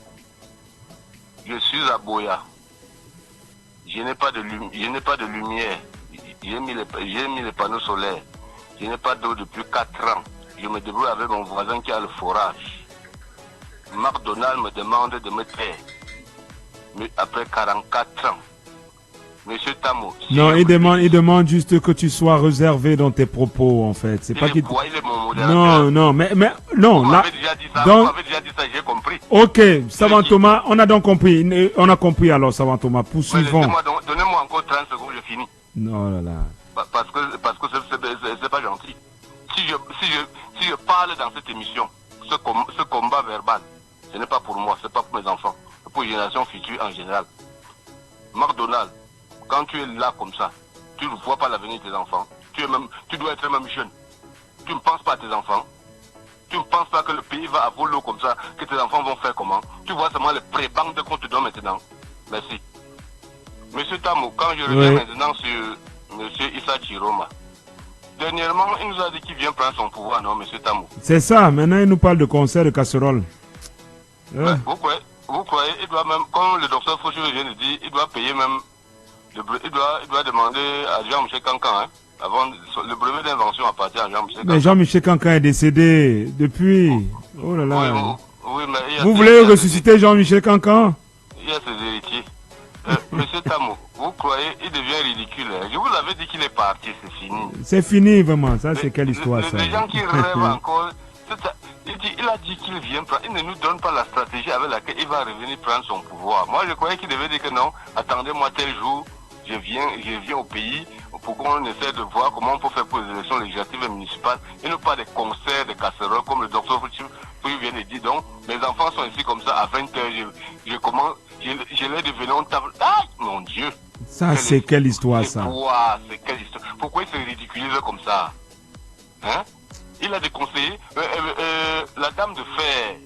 Speaker 18: Je suis à Boya. Je n'ai pas de lumière. J'ai mis les panneaux solaires. Je n'ai pas d'eau depuis 4 ans. Je me débrouille avec mon voisin qui a le forage. McDonald's me demande de me taire. Mais après 44 ans. Monsieur Tamo. Si
Speaker 1: non, il demande juste que tu sois réservé dans tes propos, en fait. C'est pas qu'il. Non, mais non, là.
Speaker 18: Vous m'avez déjà dit ça, j'ai compris.
Speaker 1: Ok, Savant Thomas, on a donc compris. On a compris alors, Savant Thomas. Poursuivons.
Speaker 18: Donnez-moi encore 30 secondes, je finis.
Speaker 1: Non, là, là.
Speaker 18: Parce que c'est pas gentil. Si je parle dans cette émission, ce combat verbal, ce n'est pas pour moi, c'est pas pour mes enfants, c'est pour les générations futures en général. McDonald's, quand tu es là comme ça, tu ne vois pas l'avenir de tes enfants. Tu dois être même jeune. Tu ne penses pas à tes enfants. Tu ne penses pas que le pays va à volo comme ça, que tes enfants vont faire comment. Tu vois seulement les pré-banques qu'on te donne maintenant. Merci. Monsieur Tamo, quand je reviens maintenant sur monsieur Issa Chiroma, dernièrement, il nous a dit qu'il vient prendre son pouvoir, non, monsieur Tamo?
Speaker 1: C'est ça, maintenant il nous parle de concert de casserole.
Speaker 18: Vous croyez croyez, il doit même, comme le docteur Faucheux vient de dire, il doit payer même, il doit demander à Jean-Michel Cancan, hein, avant, le brevet d'invention appartient à Jean-Michel Cancan.
Speaker 1: Mais Jean-Michel Cancan est décédé depuis. Oh là là.
Speaker 18: Oui, mais
Speaker 1: vous voulez ressusciter Jean-Michel Cancan?
Speaker 18: Il y a ses héritiers. Monsieur Tamou, vous croyez, il devient ridicule. Je vous avais dit qu'il est parti, c'est fini.
Speaker 1: C'est fini vraiment, ça c'est quelle histoire ça?
Speaker 18: Les gens qui rêvent encore, il a dit qu'il vient prendre, il ne nous donne pas la stratégie avec laquelle il va revenir prendre son pouvoir. Moi je croyais qu'il devait dire que non, attendez-moi tel jour, je viens au pays pour qu'on essaie de voir comment on peut faire pour les élections législatives et municipales et non pas des concerts, des casseroles comme le docteur Fouchou vient de dire. Donc mes enfants sont ici comme ça à 20h, je les devenais en table. Ah mon Dieu!
Speaker 1: Ça c'est quelle histoire ça?
Speaker 18: C'est quelle histoire? Pourquoi il se ridiculise comme ça? Hein? Il a des conseillers. La dame de fer,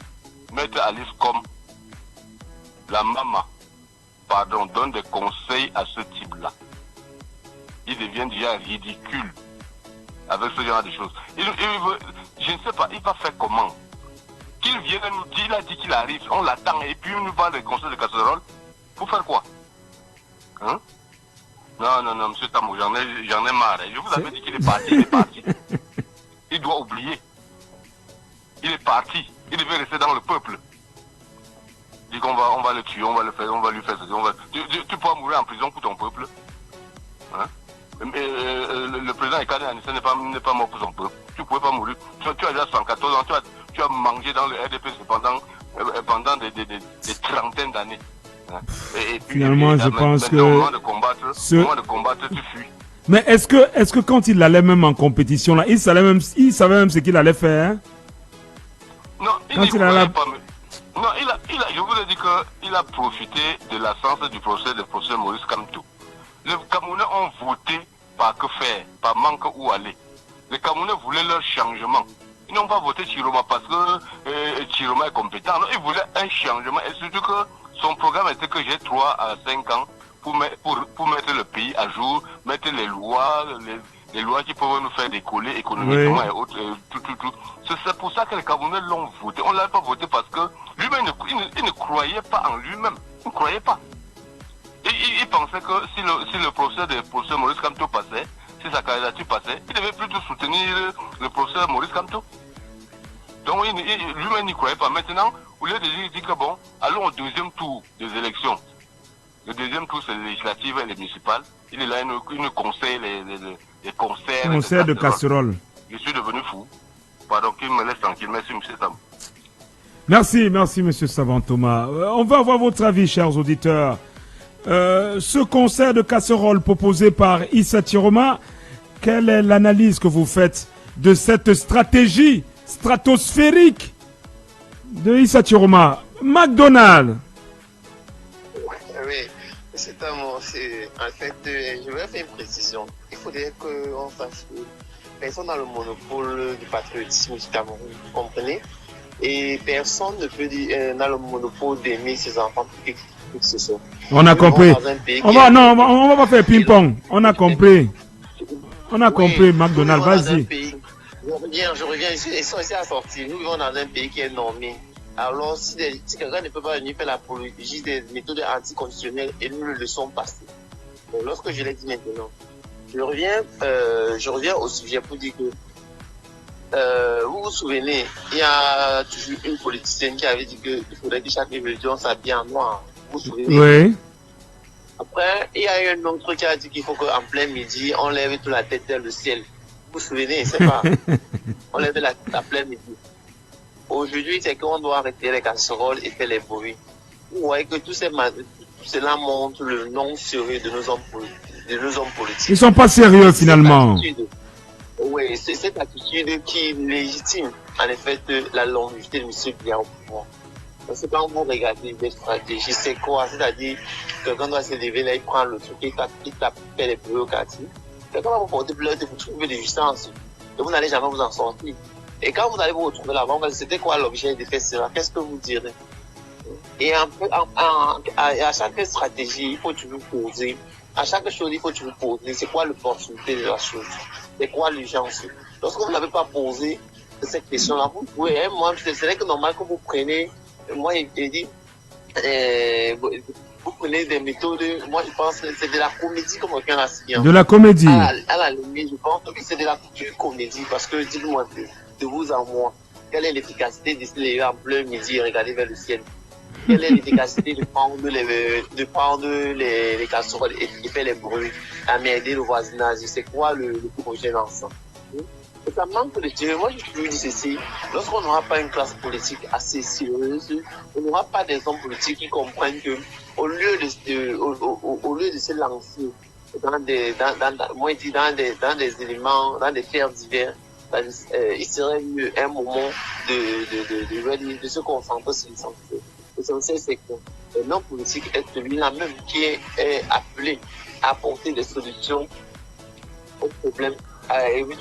Speaker 18: Maître Alice Com, la maman, pardon, donne des conseils à ce type-là. Il devient déjà ridicule avec ce genre de choses. Je ne sais pas, il va faire comment? Qu'il vienne nous dire, il a dit qu'il arrive, on l'attend et puis il nous parle des conseils de casserole. Pour faire quoi? Hein? Non, monsieur Tamou, j'en ai marre. Je vous avais dit qu'il est parti, Il doit oublier. Il est parti. Il devait rester dans le peuple. Il dit qu'on va le tuer, on va lui faire ça. Tu pourras mourir en prison pour ton peuple. Hein? Le président Ekane Anissa n'est pas mort pour son peuple. Tu ne pouvais pas mourir. Tu as déjà 114 ans, tu as mangé dans le RDP pendant des trentaines d'années. Hein? Et puis,
Speaker 1: finalement, je pense que...
Speaker 18: Au moment de combattre, tu fuis.
Speaker 1: Mais est-ce que quand il allait même en compétition, là, il savait même ce qu'il allait faire, hein?
Speaker 18: Non, il ne croyait pas. Non, je vous ai dit qu'il a profité de l'absence du procès de professeur Maurice Kamto. Les Camerounais ont voté par que faire, par manque où aller. Les Camerounais voulaient leur changement. Ils n'ont pas voté Chiroma parce que Chiroma est compétent. Non, ils voulaient un changement. Et surtout que son programme était que j'ai 3 à 5 ans pour mettre le pays à jour, mettre les lois qui peuvent nous faire décoller économiquement et autres, tout. C'est pour ça que les Camerounais l'ont voté. On ne l'a pas voté parce que lui-même, il ne croyait pas en lui-même. Il ne croyait pas. Et il pensait que si le procès de professeur Maurice Kamto passait, si sa candidature passait, il devait plutôt soutenir le professeur Maurice Kamto. Donc lui-même n'y croyait pas. Maintenant, au lieu de dire, il dit que bon, allons au deuxième tour des élections. Le deuxième tour, c'est les législatives et les municipales. Il est là, il nous conseille les concerts.
Speaker 1: Concert de casserole.
Speaker 18: Je suis devenu fou. Pardon, qu'il me laisse tranquille. Merci, M. Tam.
Speaker 1: Merci, M. Savant Thomas. On va avoir votre avis, chers auditeurs. Ce concert de casserole proposé par Issa Chiroma, quelle est l'analyse que vous faites de cette stratégie stratosphérique de Issa Chiroma? McDonald's.
Speaker 9: Oui, c'est un mot. En fait, je vais faire une précision. Il faudrait qu'on fasse que personne n'a le monopole du patriotisme du Cameroun, vous comprenez? Et personne ne peut n'a le monopole d'aimer ses enfants pour que ce soit.
Speaker 1: On a compris. On va pas faire ping-pong. On a compris. On a compris, McDonald's, vas-y.
Speaker 9: Je reviens, ils sont ici à sortir. Nous vivons dans un pays qui est normé. Alors, si quelqu'un ne peut pas venir faire l'apologie des méthodes anticonstitutionnelles, et nous le laissons passer. Donc, lorsque je l'ai dit maintenant, je reviens au sujet pour dire que vous vous souvenez, il y a toujours une politicienne qui avait dit qu'il faudrait que chaque révolution s'habille en noir. Vous vous souvenez?
Speaker 1: Oui.
Speaker 9: Après, il y a eu un autre qui a dit qu'il faut qu'en plein midi, on lève toute la tête vers le ciel. Vous vous souvenez, c'est pas? On lève la plein midi. Aujourd'hui, c'est qu'on doit arrêter les casseroles et faire les bruits. Vous voyez que tout cela montre le non-sérieux de nos hommes politiques.
Speaker 1: Ils sont pas sérieux finalement.
Speaker 9: Oui, c'est cette attitude qui légitime en effet la longévité de M. Biya au pouvoir. C'est pas on regarder des stratégies, c'est quoi? C'est-à-dire que quand on doit se lever là, il prend le truc, il tape les bruits au quartier. Quand on va vous porter plainte, vous trouvez des justices et vous n'allez jamais vous en sortir. Et quand vous allez vous retrouver là-bas, c'était quoi l'objet de faire cela? Qu'est-ce que vous direz? Et à chaque stratégie, il faut toujours poser. À chaque chose, il faut toujours poser. C'est quoi l'opportunité de la chose? C'est quoi l'urgence? Lorsque vous n'avez pas posé cette question-là, vous pouvez, moi, c'est vrai que normal que vous preniez, moi, il dit, Vous prenez des méthodes, moi je pense que c'est de la comédie comme aucun assurant.
Speaker 1: De la comédie.
Speaker 9: À la limite, je pense que c'est de la pure comédie parce que dites-moi de vous à moi, quelle est l'efficacité de se lever en plein midi et regarder vers le ciel? Quelle est l'efficacité de prendre les casseroles et faire les bruits, emmerder le voisinage? C'est quoi le projet d'ensemble? Ça manque de Dieu. Moi, je peux dire ceci. Lorsqu'on n'aura pas une classe politique assez sérieuse, on n'aura pas des hommes politiques qui comprennent que, au lieu de se lancer dans des éléments, dans des faits divers, il serait mieux un moment de se concentrer sur l'essentiel. L'essentiel, c'est que l'homme politique est celui-là même qui est appelé à apporter des solutions aux problèmes.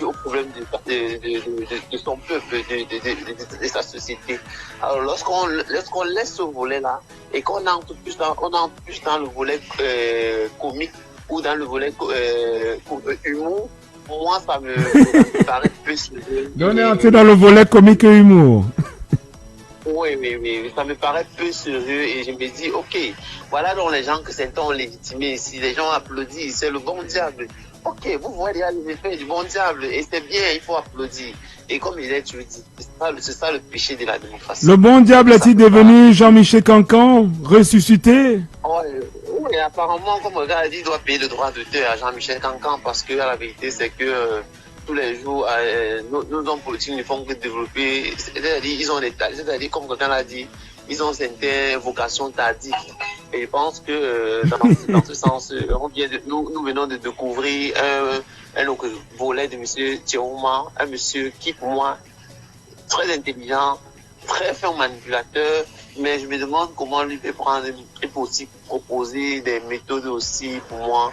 Speaker 9: Au problème de son peuple, de sa société. Alors lorsqu'on laisse ce volet-là et qu'on entre plus dans le volet comique ou dans le volet humour, moi ça me paraît peu sérieux.
Speaker 1: On est entré dans le volet comique et humour.
Speaker 9: Oui, ça me paraît peu sérieux et je me dis, ok, voilà donc les gens que certains ont légitimé ici, les gens applaudissent, c'est le bon diable. Ok, vous voyez les effets du bon diable et c'est bien, il faut applaudir. Et comme il est, tu le dis, c'est ça le péché de la démocratie.
Speaker 1: Le bon diable est-il devenu Jean-Michel Cancan, ressuscité?
Speaker 9: Oui, apparemment, comme le gars a dit, il doit payer le droit d'auteur à Jean-Michel Cancan parce que la vérité, c'est que tous les jours, nos hommes politiques ne font que développer, c'est-à-dire, comme quelqu'un l'a dit, ils ont certaines vocations tardives. Et je pense que dans ce sens, nous venons de découvrir un autre volet de M. Thieroma, un monsieur qui, pour moi, très intelligent, très fin manipulateur, mais je me demande comment lui peut prendre, il peut aussi proposer des méthodes aussi, pour moi.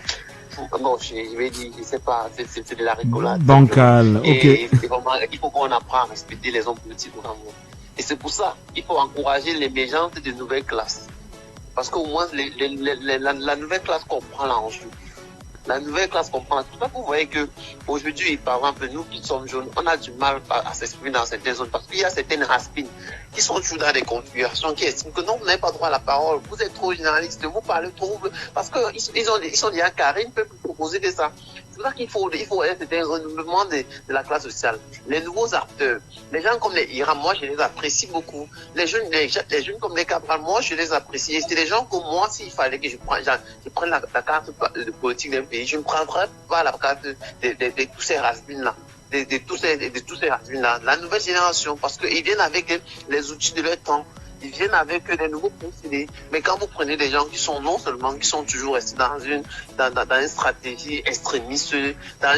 Speaker 9: Bon, je vais dire, je sais pas, c'est de la rigolade.
Speaker 1: Bancal, ok.
Speaker 9: Et vraiment, il faut qu'on apprenne à respecter les hommes politiques au Cameroun. Et c'est pour ça qu'il faut encourager l'émergence de nouvelles classes. Parce qu'au moins, la nouvelle classe comprend l'enjeu. La nouvelle classe comprend. C'est pour ça que vous voyez qu'aujourd'hui, par exemple, nous qui sommes jeunes, on a du mal à s'exprimer dans certaines zones. Parce qu'il y a certaines raspines qui sont toujours dans des configurations qui estiment que non, vous n'avez pas droit à la parole. Vous êtes trop généraliste, vous parlez trop. Parce qu'ils sont déjà carrés, ils ne peuvent plus proposer que ça. C'est pour ça qu'il faut un renouvellement de la classe sociale. Les nouveaux acteurs, les gens comme les Iram, moi je les apprécie beaucoup. Les jeunes comme les Cabral, moi je les apprécie. Et c'est des gens comme moi, s'il fallait que je prenne la carte de politique d'un pays, je ne prendrais pas la carte de tous ces rasbines-là. De tous ces rasbines-là. La nouvelle génération, parce qu'ils viennent avec les outils de leur temps. Ils viennent avec des nouveaux procédés. Mais quand vous prenez des gens qui sont non seulement, qui sont toujours restés dans une stratégie extrémiste, dans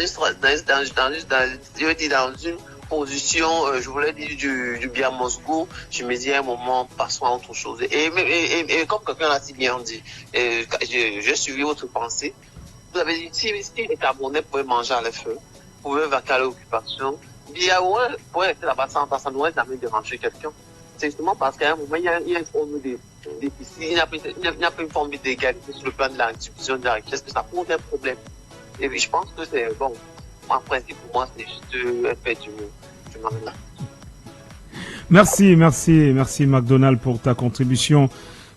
Speaker 9: une position, je voulais dire du bien Moscou, je me dis à un moment, passons à autre chose. Et comme quelqu'un l'a si bien dit, j'ai suivi votre pensée. Vous avez dit, si les Camerounais pouvaient manger à la feu, pouvaient vaquer à l'occupation, bien ouais, pour rester là-bas ça n'aurait jamais dérangé quelqu'un. C'est justement parce qu'à un moment, il y a une forme de déficit, il n'y a pas une forme d'égalité sur le plan de la distribution de la richesse, que ça pose un problème. Et je pense que c'est bon. En principe, pour moi, c'est juste un fait du monde.
Speaker 1: Merci McDonald pour ta contribution.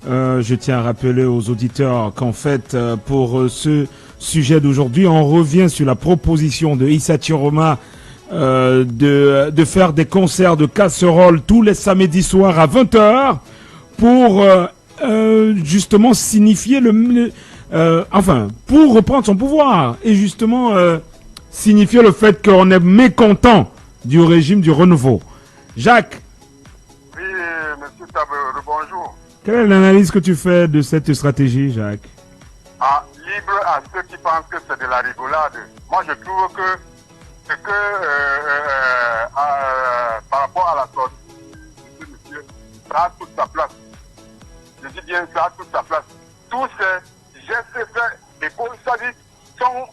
Speaker 1: Je tiens à rappeler aux auditeurs qu'en fait, pour ce sujet d'aujourd'hui, on revient sur la proposition de Issa Thieroma de faire des concerts de casseroles tous les samedis soirs à 20h pour justement signifier pour reprendre son pouvoir et justement signifier le fait qu'on est mécontent du régime du renouveau. Jacques.
Speaker 10: Oui, monsieur Tabe, bonjour.
Speaker 1: Quelle est l'analyse que tu fais de cette stratégie, Jacques?
Speaker 10: Libre à ceux qui pensent que c'est de la rigolade. Moi, je trouve que par rapport à la sortie de ce monsieur, ça a toute sa place. Je dis bien, ça a toute sa place. Tous ces gestes faits et pour ça dit sont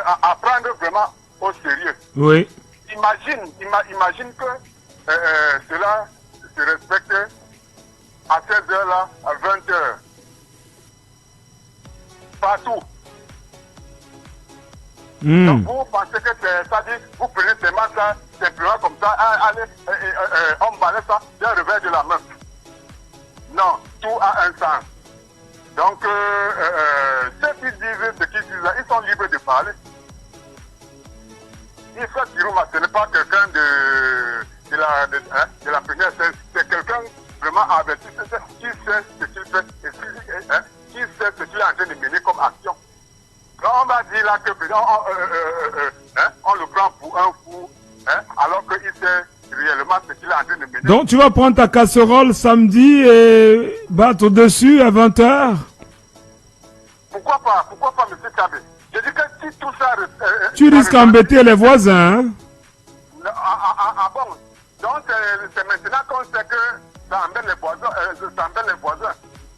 Speaker 10: à prendre vraiment au sérieux.
Speaker 1: Oui.
Speaker 10: Imagine que cela se respecte à 16h là, à 20h. Partout. Donc vous pensez que c'est ça dit, vous prenez seulement ça, simplement comme ça, allez, on balait ça d'un revers de la main. Non, tout a un sens. Donc, ceux qui disent ce qu'ils disent, ils sont libres de parler. Issa Chirouma, ce n'est pas quelqu'un de la première, c'est quelqu'un vraiment averti, qui sait ce qu'il fait et qui sait ce qu'il est en train de mener comme action. Quand on va dire là que on le prend pour un fou, alors qu'il sait réellement ce qu'il est en train de mener.
Speaker 1: Donc tu vas prendre ta casserole samedi et battre dessus à 20h?
Speaker 10: Pourquoi pas, M. Tchabé? Je dis que si tout ça...
Speaker 1: tu risques d'embêter les voisins.
Speaker 10: Bon. Donc c'est maintenant qu'on sait que ça embête les voisins.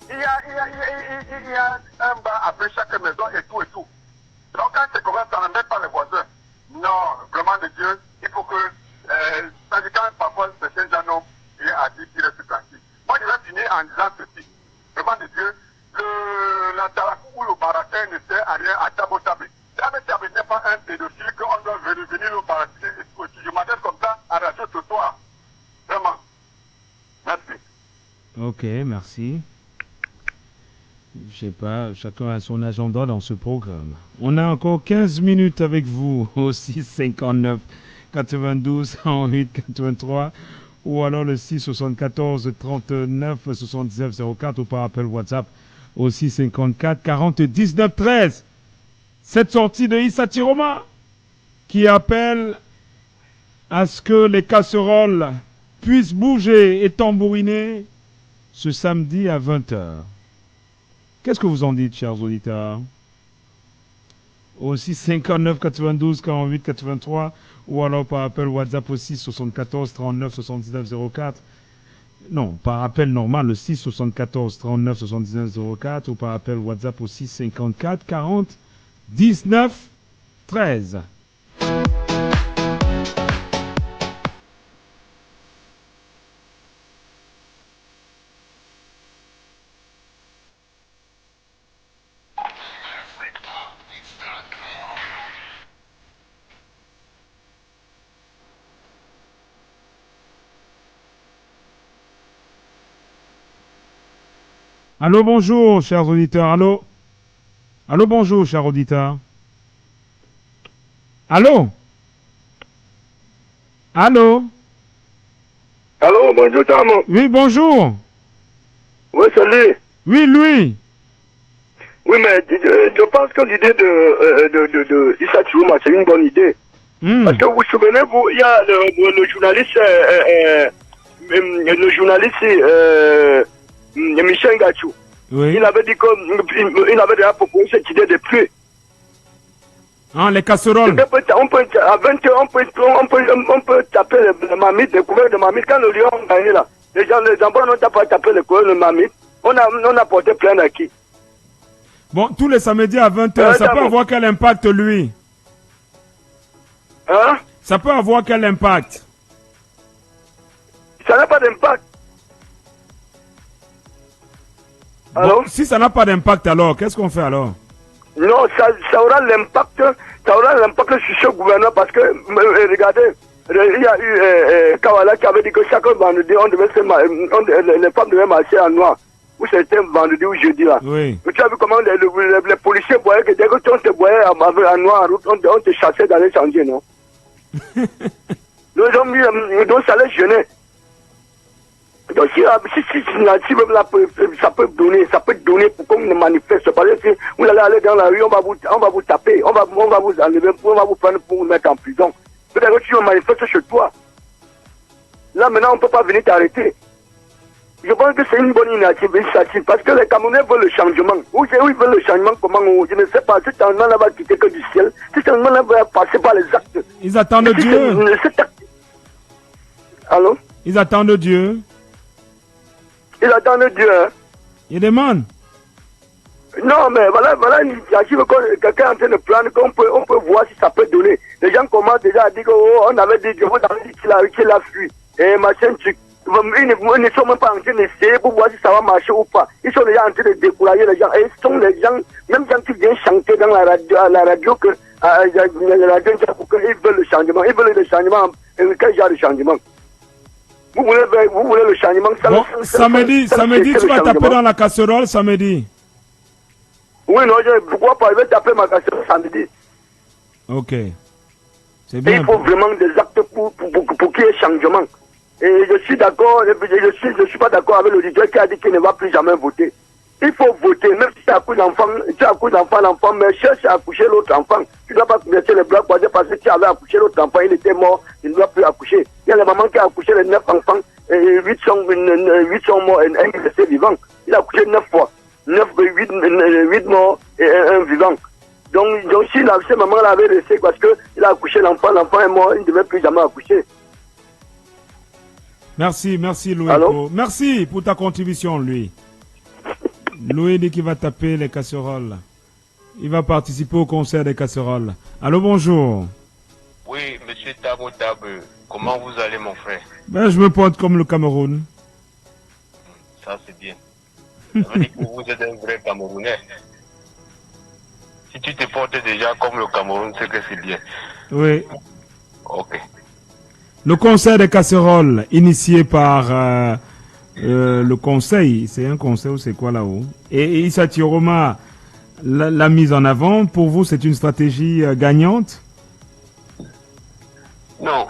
Speaker 10: Il y a un bar après chaque maison et tout. Donc quand c'est comme ça n'embête pas les voisins. Non, vraiment de Dieu, il faut que... c'est-à-dire quand parfois certains gens ont à dire qu'ils restent tranquilles. Moi je vais finir en disant ceci. Vraiment de Dieu, la Tarakou ou le Baratin ne sert à rien à Tabo Tabé. Tabé n'est pas un pédophile qu'on doit venir le baratin. Je m'adresse comme ça à la radio ce soir. Vraiment. Merci.
Speaker 1: Ok, merci. Je sais pas, chacun a son agenda dans ce programme. On a encore 15 minutes avec vous au 659 92 108 83 ou alors le 674 39 79 04 ou par appel WhatsApp au 654 40 19 13. Cette sortie de Issa Chirouma qui appelle à ce que les casseroles puissent bouger et tambouriner ce samedi à 20h. Qu'est-ce que vous en dites, chers auditeurs? Au 659 92 48 83 ou alors par appel WhatsApp au 674 39 79 04. Non, par appel normal, le 674 39 79 04 ou par appel WhatsApp au 654 40 19 13. Allô, bonjour, chers auditeurs. Allô? Allô, bonjour, chers auditeurs. Allô? Allô?
Speaker 19: Allô, bonjour, Tamo.
Speaker 1: Oui, bonjour.
Speaker 19: Oui, salut.
Speaker 1: Oui, Louis.
Speaker 19: Oui, mais je pense que l'idée de Issa Chirouma, c'est une bonne idée. Parce que vous vous souvenez, il y a le journaliste Michel Gachou.
Speaker 1: Oui.
Speaker 19: Il avait dit qu'il avait déjà proposé cette idée de pluie.
Speaker 1: Ah, les casseroles.
Speaker 19: On peut taper le mamite, les couverts de mamite. Quand le lion a gagné là, les enfants n'ont pas tapé les couverts de mamite. On a porté plainte à qui?
Speaker 1: Bon, tous les samedis à 20h, ça peut avoir quel impact, lui?
Speaker 19: Hein?
Speaker 1: Ça peut avoir quel impact?
Speaker 19: Ça n'a pas d'impact.
Speaker 1: Bon, si ça n'a pas d'impact, alors, qu'est-ce qu'on fait alors?
Speaker 19: Non, ça aura l'impact sur ce gouvernement parce que, regardez, il y a eu Kawala qui avait dit que chaque vendredi, les femmes devaient marcher en noir. Ou c'était vendredi ou jeudi là. Oui. Mais tu as vu comment les policiers voyaient que dès que tu te voyais en noir en route, on te chassait d'aller changer, non? Donc ça les gênait. Donc si même là, ça peut donner pour qu'on ne manifeste. Parce que si vous allez aller dans la rue, on va vous taper, on va vous enlever, on va vous prendre pour vous mettre en prison. Peut-être que tu manifestes chez toi. Là maintenant on ne peut pas venir t'arrêter. Je pense que c'est une bonne initiative parce que les Camerounais veulent le changement. Où ils veulent le changement, comment? Je ne sais pas. Ce changement-là va quitter que du ciel. Ce changement-là va passer par les actes.
Speaker 1: Ils attendent Dieu.
Speaker 19: Allô?
Speaker 1: Ils attendent Dieu.
Speaker 19: Ils attendent Dieu, hein?
Speaker 1: Ils demandent.
Speaker 19: Non, mais voilà une initiative que quelqu'un est en train de prendre, qu'on peut voir si ça peut donner. Les gens commencent déjà à dire qu'on avait dit qu'il a fui. Et machin, ils ne sont même pas en train d'essayer pour voir si ça va marcher ou pas. Ils sont déjà en train de décourager les gens. Et ce sont les gens, même gens qui viennent chanter dans la radio que ils veulent le changement. Ils veulent le changement. Quel genre de changement? Vous voulez le changement.
Speaker 1: Bon, samedi, tu vas taper dans la casserole samedi.
Speaker 19: Oui, non, pourquoi pas, je vais taper ma casserole samedi.
Speaker 1: Ok. C'est bien.
Speaker 19: Et il faut vraiment des actes pour qu'il y ait changement. Et je suis d'accord, je suis pas d'accord avec l'auditeur qui a dit qu'il ne va plus jamais voter. Il faut voter, même si tu as l'enfant, mais cherche à accoucher l'autre enfant. Tu ne dois pas laisser les bras croisés parce que tu avais accouché l'autre enfant, il était mort, il ne doit plus accoucher. Il y a la maman qui a accouché les 9 enfants, et 8 sont morts et un est resté vivant. Il a accouché 9 fois. 8 morts et un vivant. Donc si cette maman-là avait resté parce qu'il a accouché l'enfant est mort, il ne devait plus jamais accoucher.
Speaker 1: Merci Louis. Merci pour ta contribution, lui. Louis dit qu'il va taper les casseroles. Il va participer au concert des casseroles. Allô, bonjour.
Speaker 20: Oui, monsieur Tabo Tabo, comment vous allez, mon frère?
Speaker 1: Ben, je me porte comme le Cameroun.
Speaker 20: Ça, c'est bien. Ça veut dire que vous êtes un vrai Camerounais. Si tu te portes déjà comme le Cameroun, c'est que c'est bien.
Speaker 1: Oui.
Speaker 20: Ok.
Speaker 1: Le concert des casseroles, initié par le conseil, c'est un conseil ou c'est quoi là-haut? Et Issa Thioroma l'a mise en avant. Pour vous, c'est une stratégie gagnante?
Speaker 20: Non,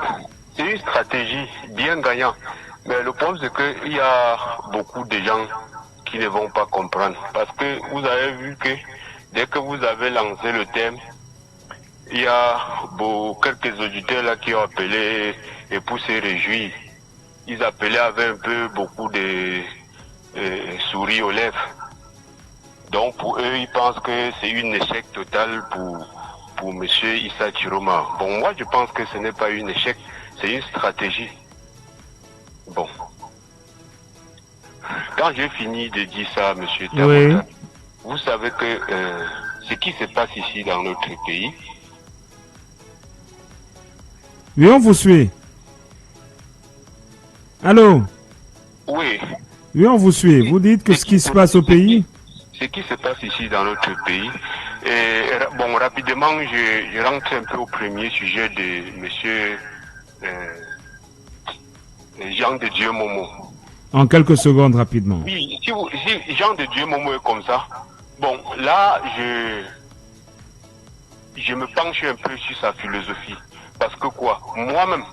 Speaker 20: c'est une stratégie bien gagnante. Mais le problème, c'est qu'il y a beaucoup de gens qui ne vont pas comprendre. Parce que vous avez vu que dès que vous avez lancé le thème, il y a quelques auditeurs là qui ont appelé et pour se réjouir. Ils appelaient avec beaucoup de souris aux lèvres. Donc pour eux, ils pensent que c'est un échec total pour M. Issa Thioroma. Bon, moi je pense que ce n'est pas un échec, c'est une stratégie. Bon. Quand j'ai fini de dire ça, M. Tabota, vous savez que ce qui se passe ici dans notre pays.
Speaker 1: Oui, on vous suit. Allô?
Speaker 20: Oui.
Speaker 1: Oui, on vous suit. Vous dites que ce qui se passe au pays?
Speaker 20: Ce qui se passe ici dans notre pays. Et bon, rapidement, je rentre un peu au premier sujet de monsieur Jean de Dieu Momo.
Speaker 1: En quelques secondes, rapidement.
Speaker 20: Oui, si Jean de Dieu Momo est comme ça, bon, là, je me penche un peu sur sa philosophie. Parce que quoi? Moi-même,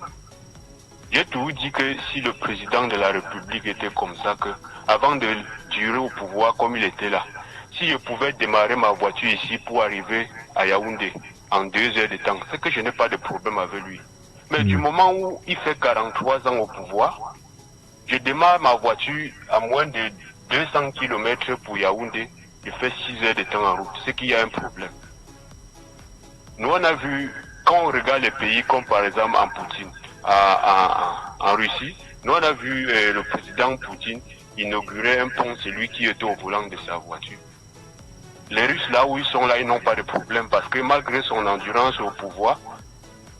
Speaker 20: j'ai toujours dit que si le président de la République était comme ça, que avant de durer au pouvoir comme il était là, si je pouvais démarrer ma voiture ici pour arriver à Yaoundé en 2 heures de temps, c'est que je n'ai pas de problème avec lui. Mais du moment où il fait 43 ans au pouvoir, je démarre ma voiture à moins de 200 km pour Yaoundé, il fait 6 heures de temps en route, c'est qu'il y a un problème. Nous on a vu, quand on regarde les pays comme par exemple en Poutine, en Russie, nous on a vu le président Poutine inaugurer un pont, c'est lui qui était au volant de sa voiture. Les Russes là où ils sont là, ils n'ont pas de problème parce que malgré son endurance au pouvoir,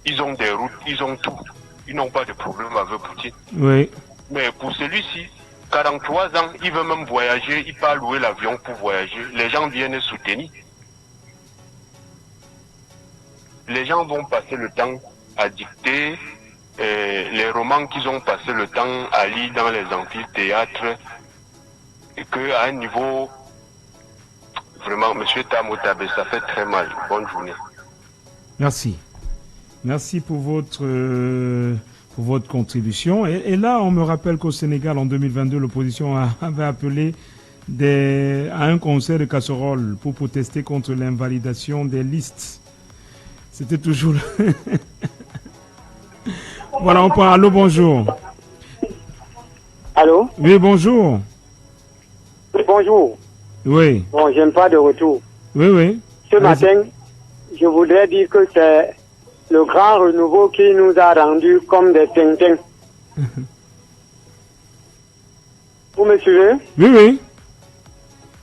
Speaker 20: ils ont des routes, ils ont tout. Ils n'ont pas de problème avec Poutine.
Speaker 1: Oui.
Speaker 20: Mais pour celui-ci, 43 ans, il veut même voyager, il peut louer l'avion pour voyager. Les gens viennent soutenir. Les gens vont passer le temps à dicter les romans qu'ils ont passé le temps à lire dans les amphithéâtres et qu'à un niveau, vraiment, monsieur Tamotabe, ça fait très mal. Bonne journée.
Speaker 1: Merci. Merci pour votre contribution. Et là, on me rappelle qu'au Sénégal, en 2022, l'opposition avait appelé à un concert de casseroles pour protester contre l'invalidation des listes. C'était toujours... Voilà, on parle. Allô, bonjour.
Speaker 21: Allô?
Speaker 1: Oui, bonjour.
Speaker 21: Bonjour.
Speaker 1: Oui.
Speaker 21: Bon, j'aime pas de retour.
Speaker 1: Oui, oui.
Speaker 21: Ce matin, je voudrais dire que c'est le grand renouveau qui nous a rendus comme des tintins. Vous me suivez?
Speaker 1: Oui, oui.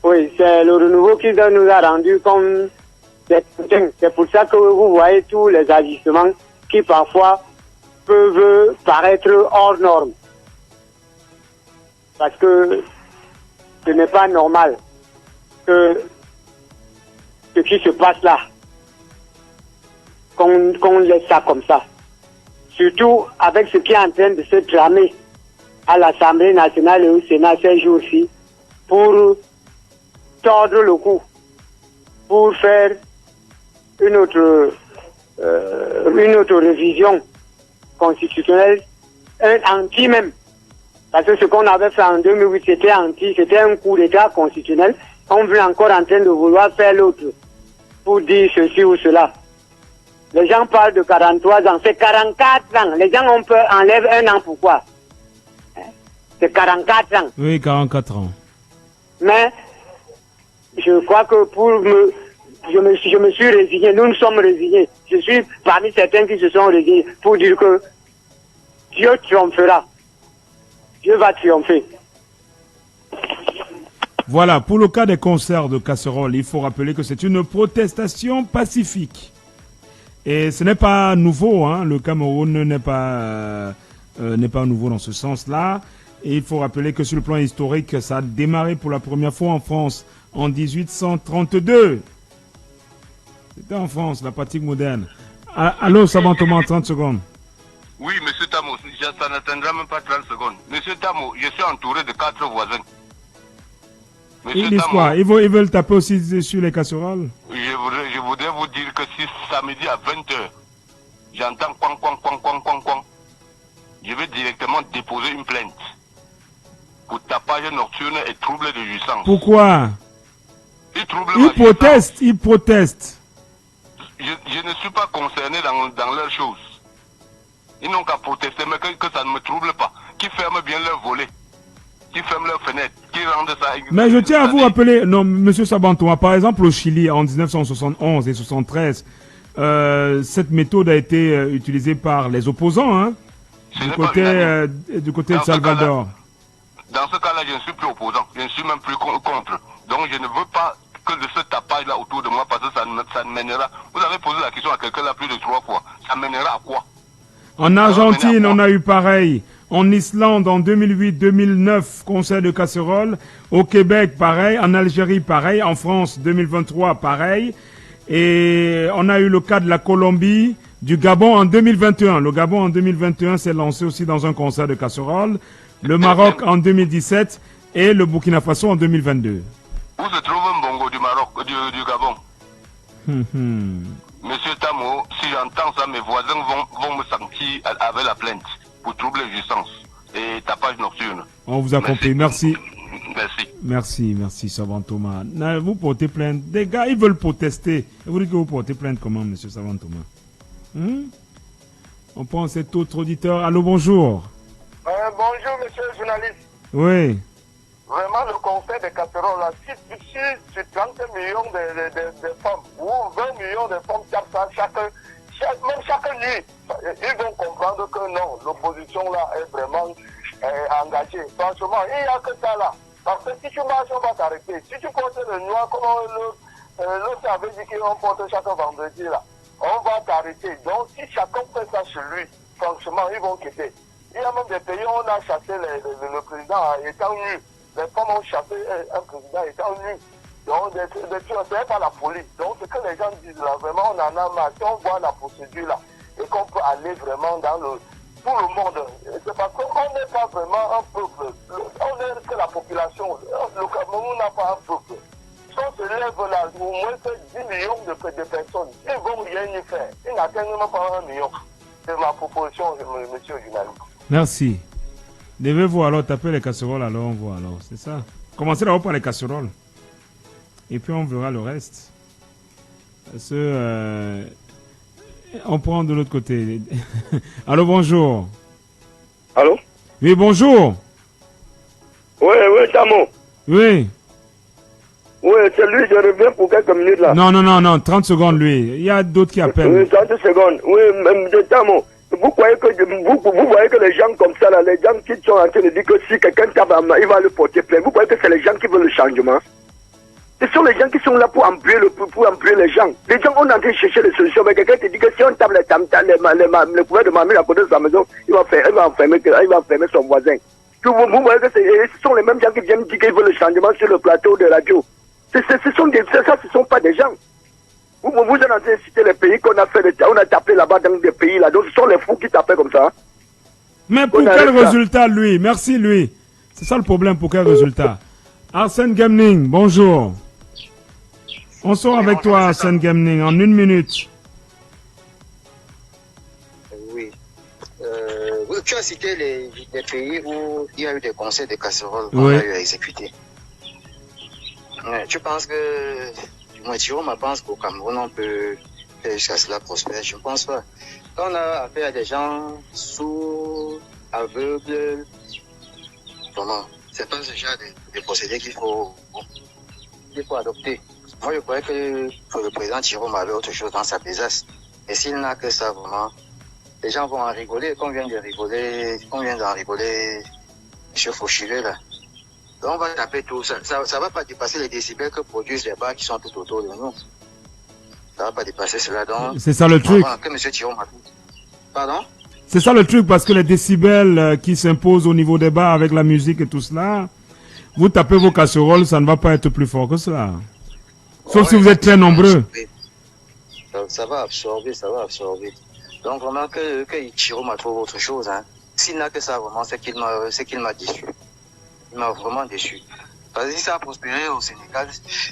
Speaker 21: Oui, c'est le renouveau qui nous a rendus comme des tintins. C'est pour ça que vous voyez tous les agissements qui parfois peuvent paraître hors norme. Parce que ce n'est pas normal que ce qui se passe là, qu'on laisse ça comme ça. Surtout avec ce qui est en train de se tramer à l'Assemblée nationale et au Sénat ces jours-ci pour tordre le cou, pour faire une autre révision constitutionnelle, un anti même. Parce que ce qu'on avait fait en 2008, c'était anti, c'était un coup d'État constitutionnel. On veut encore en train de vouloir faire l'autre pour dire ceci ou cela. Les gens parlent de 43 ans, c'est 44 ans. Les gens enlèvent un an, pourquoi? C'est 44 ans.
Speaker 1: Oui, 44 ans.
Speaker 21: Mais je crois que je me suis résigné, nous nous sommes résignés. Je suis parmi certains qui se sont résignés pour dire que Dieu triomphera. Dieu va triompher.
Speaker 1: Voilà, pour le cas des concerts de casseroles, il faut rappeler que c'est une protestation pacifique. Et ce n'est pas nouveau, hein. Le Cameroun n'est pas nouveau dans ce sens-là. Et il faut rappeler que sur le plan historique, ça a démarré pour la première fois en France en 1832. C'était en France, la pratique moderne. Allô, Savant Thomas, 30 secondes.
Speaker 18: Oui, monsieur Tamo, ça n'atteindra même pas 30 secondes. Monsieur Tamo, je suis entouré de 4 voisins.
Speaker 1: Ils disent quoi? Ils veulent taper aussi sur les casseroles?
Speaker 18: Je voudrais vous dire que si samedi à 20h, j'entends quang, je vais directement déposer une plainte pour tapage nocturne et trouble de jouissance.
Speaker 1: Pourquoi? Ils protestent.
Speaker 18: Je ne suis pas concerné dans leurs choses. Ils n'ont qu'à protester, mais que ça ne me trouble pas. Qui ferment bien leurs volets, qui ferment leurs fenêtres, qui rendent ça...
Speaker 1: Mais je tiens à vous rappeler, non, monsieur Sabantouma, par exemple au Chili, en 1971 et 73, cette méthode a été utilisée par les opposants, hein, du côté de Salvador.
Speaker 18: Dans ce cas-là, je ne suis plus opposant, je ne suis même plus contre. Donc je ne veux pas que de ce tapage-là autour de moi, parce que ça ne mènera... Vous avez posé la question à quelqu'un là plus de 3 fois. Ça mènera à quoi?
Speaker 1: En Argentine, on a eu pareil. En Islande, en 2008-2009, concert de casseroles. Au Québec, pareil. En Algérie, pareil. En France, 2023, pareil. Et on a eu le cas de la Colombie, du Gabon en 2021. Le Gabon en 2021 s'est lancé aussi dans un concert de casseroles. Le Maroc en 2017 et le Burkina Faso en 2022.
Speaker 18: Où se trouve un bongo du Maroc, du Gabon? Monsieur Tamo, si j'entends ça, mes voisins vont me sentir avec la plainte pour trouble de jouissance et tapage nocturne.
Speaker 1: On vous a compris, merci.
Speaker 18: Merci.
Speaker 1: Merci, Savant Thomas. Vous portez plainte. Des gars, ils veulent protester. Vous dites que vous portez plainte comment, monsieur Savant Thomas? On prend cet autre auditeur. Allô, bonjour.
Speaker 10: Bonjour, monsieur le journaliste.
Speaker 1: Oui.
Speaker 10: Vraiment, le conseil des casseroles, là, si 30 millions de femmes ou 20 millions de femmes tapent ça même chaque nuit, ils vont comprendre que non, l'opposition là est vraiment engagée. Franchement, il n'y a que ça là. Parce que si tu marches, on va t'arrêter. Si tu portes le noir, comme l'autre avait dit qu'on porte chaque vendredi là, on va t'arrêter. Donc, si chacun fait ça chez lui, franchement, ils vont quitter. Il y a même des pays où on a chassé le président étant nu. Les femmes ont chassé un président étant nu. Donc, des tueurs, c'est pas la folie. Donc, ce que les gens disent là, vraiment, on en a marre. Si on voit la procédure là, et qu'on peut aller vraiment dans tout le monde, c'est parce qu'on n'est pas vraiment un peuple. On est que la population. Le Cameroun n'a pas un peuple. Si on se lève là, au moins 10 millions de personnes, ils ne vont rien y faire. Ils n'atteignent même pas 1 million. C'est ma proposition, monsieur le journaliste.
Speaker 1: Merci. Devez-vous alors taper les casseroles, alors on voit alors, c'est ça. Commencez d'abord par les casseroles. Et puis on verra le reste. Parce que on prend de l'autre côté. Allô, bonjour.
Speaker 19: Allô?
Speaker 1: Oui, bonjour.
Speaker 19: Oui, Tamo.
Speaker 1: Oui.
Speaker 19: Oui, c'est lui, je reviens pour quelques minutes là.
Speaker 1: Non, 30 secondes lui. Il y a d'autres qui appellent.
Speaker 19: Oui, 30 secondes. Oui, même Tamo. Vous voyez que les gens comme ça, là, les gens qui sont en train de dire que si quelqu'un tape, il va le porter plainte. Vous voyez que c'est les gens qui veulent le changement. Ce sont les gens qui sont là pour empuyer les gens. Les gens, on est en train de chercher des solutions. Mais quelqu'un te dit que si on tape les couverts de mamie à côté de sa maison, il va enfermer son voisin. Vous voyez que ce sont les mêmes gens qui viennent dire qu'ils veulent le changement sur le plateau de radio. Ce ne sont pas des gens. Vous êtes en train de citer les pays qu'on a fait, on a tapé là-bas dans des pays là. Donc ce sont les fous qui tapaient comme ça.
Speaker 1: Mais pour quel résultat, lui? Merci, lui. C'est ça le problème, pour quel résultat? Arsène Gamning, bonjour. On sort avec toi, Arsène Gamning, en 1 minute.
Speaker 4: Oui. Tu as cité les pays où il y a eu des concerts de casseroles qu'on a eu à exécuter. Tu penses que, moi, je pense qu'au Cameroun, on peut faire jusqu'à cela prospère? Je ne pense pas. Quand on a affaire à des gens sourds, aveugles, vraiment, c'est pas ce genre de procédés qu'il faut adopter. Moi, je croyais que le président Jérôme avait autre chose dans sa besace. Et s'il n'a que ça, vraiment, les gens vont en rigoler, qu'on vient d'en rigoler, M. Fauchilé, là. Donc, on va taper tout ça. Ça va pas dépasser les décibels que produisent les bars qui sont tout autour de nous. Ça va pas dépasser cela. Donc,
Speaker 1: c'est ça le truc.
Speaker 4: Que M. Jérôme a... Pardon?
Speaker 1: C'est ça le truc, parce que les décibels qui s'imposent au niveau des bars avec la musique et tout cela, vous tapez vos casseroles, ça ne va pas être plus fort que cela. Sauf si vous êtes très nombreux.
Speaker 4: Ça va absorber. Donc vraiment que Ichiro m'a trouvé autre chose. Hein. S'il n'a que ça, vraiment, c'est qu'il m'a déçu. Il m'a vraiment déçu. Parce que ça a prospéré au Sénégal.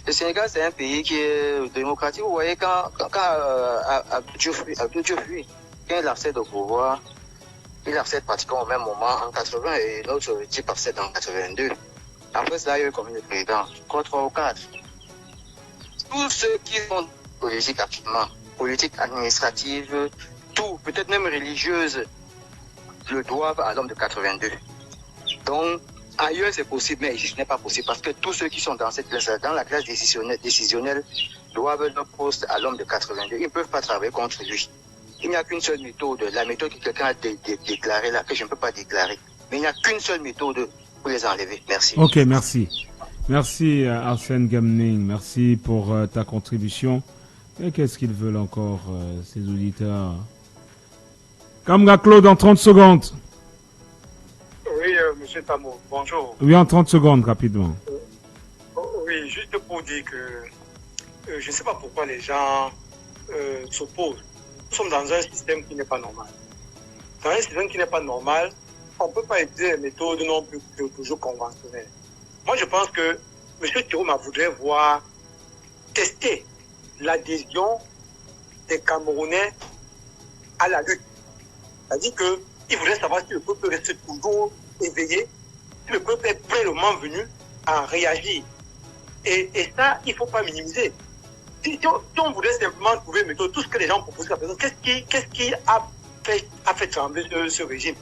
Speaker 4: Le Sénégal, c'est un pays qui est démocratique. Vous voyez, quand Abdou Diouf, quand il accède au pouvoir, il accède pratiquement au même moment en 80 et l'autre type accède en 82. Après cela, il y a eu combien de présidents? 3 ou 4. Tous ceux qui font politique actuellement, politique administrative, tout, peut-être même religieuse, le doivent à l'homme de 82. Donc, ailleurs c'est possible, mais ici ce n'est pas possible parce que tous ceux qui sont dans cette classe, dans la classe décisionnelle, doivent leur poste à l'homme de 82. Ils ne peuvent pas travailler contre lui. Il n'y a qu'une seule méthode, la méthode que quelqu'un a déclarée là, que je ne peux pas déclarer. Mais il n'y a qu'une seule méthode pour les enlever. Merci.
Speaker 1: Ok, merci. Merci Arsène Gamning, merci pour ta contribution. Et qu'est-ce qu'ils veulent encore, ces auditeurs? Kamga Claude, en 30 secondes.
Speaker 22: Oui, monsieur Tamo, bonjour.
Speaker 1: Oui, en 30 secondes, rapidement.
Speaker 22: Oui, juste pour dire que je ne sais pas pourquoi les gens s'opposent. Nous sommes dans un système qui n'est pas normal. Dans un système qui n'est pas normal, on ne peut pas utiliser les méthodes non plus toujours conventionnelles. Moi, je pense que M. Tiroma voudrait voir tester l'adhésion des Camerounais à la lutte. C'est-à-dire qu'il voudrait savoir si le peuple reste toujours éveillé, si le peuple est prêt le moment venu à réagir. Et ça, il ne faut pas minimiser. Si on voulait simplement trouver une méthode, tout ce que les gens proposent à la personne, qu'est-ce qui a fait trembler ce régime?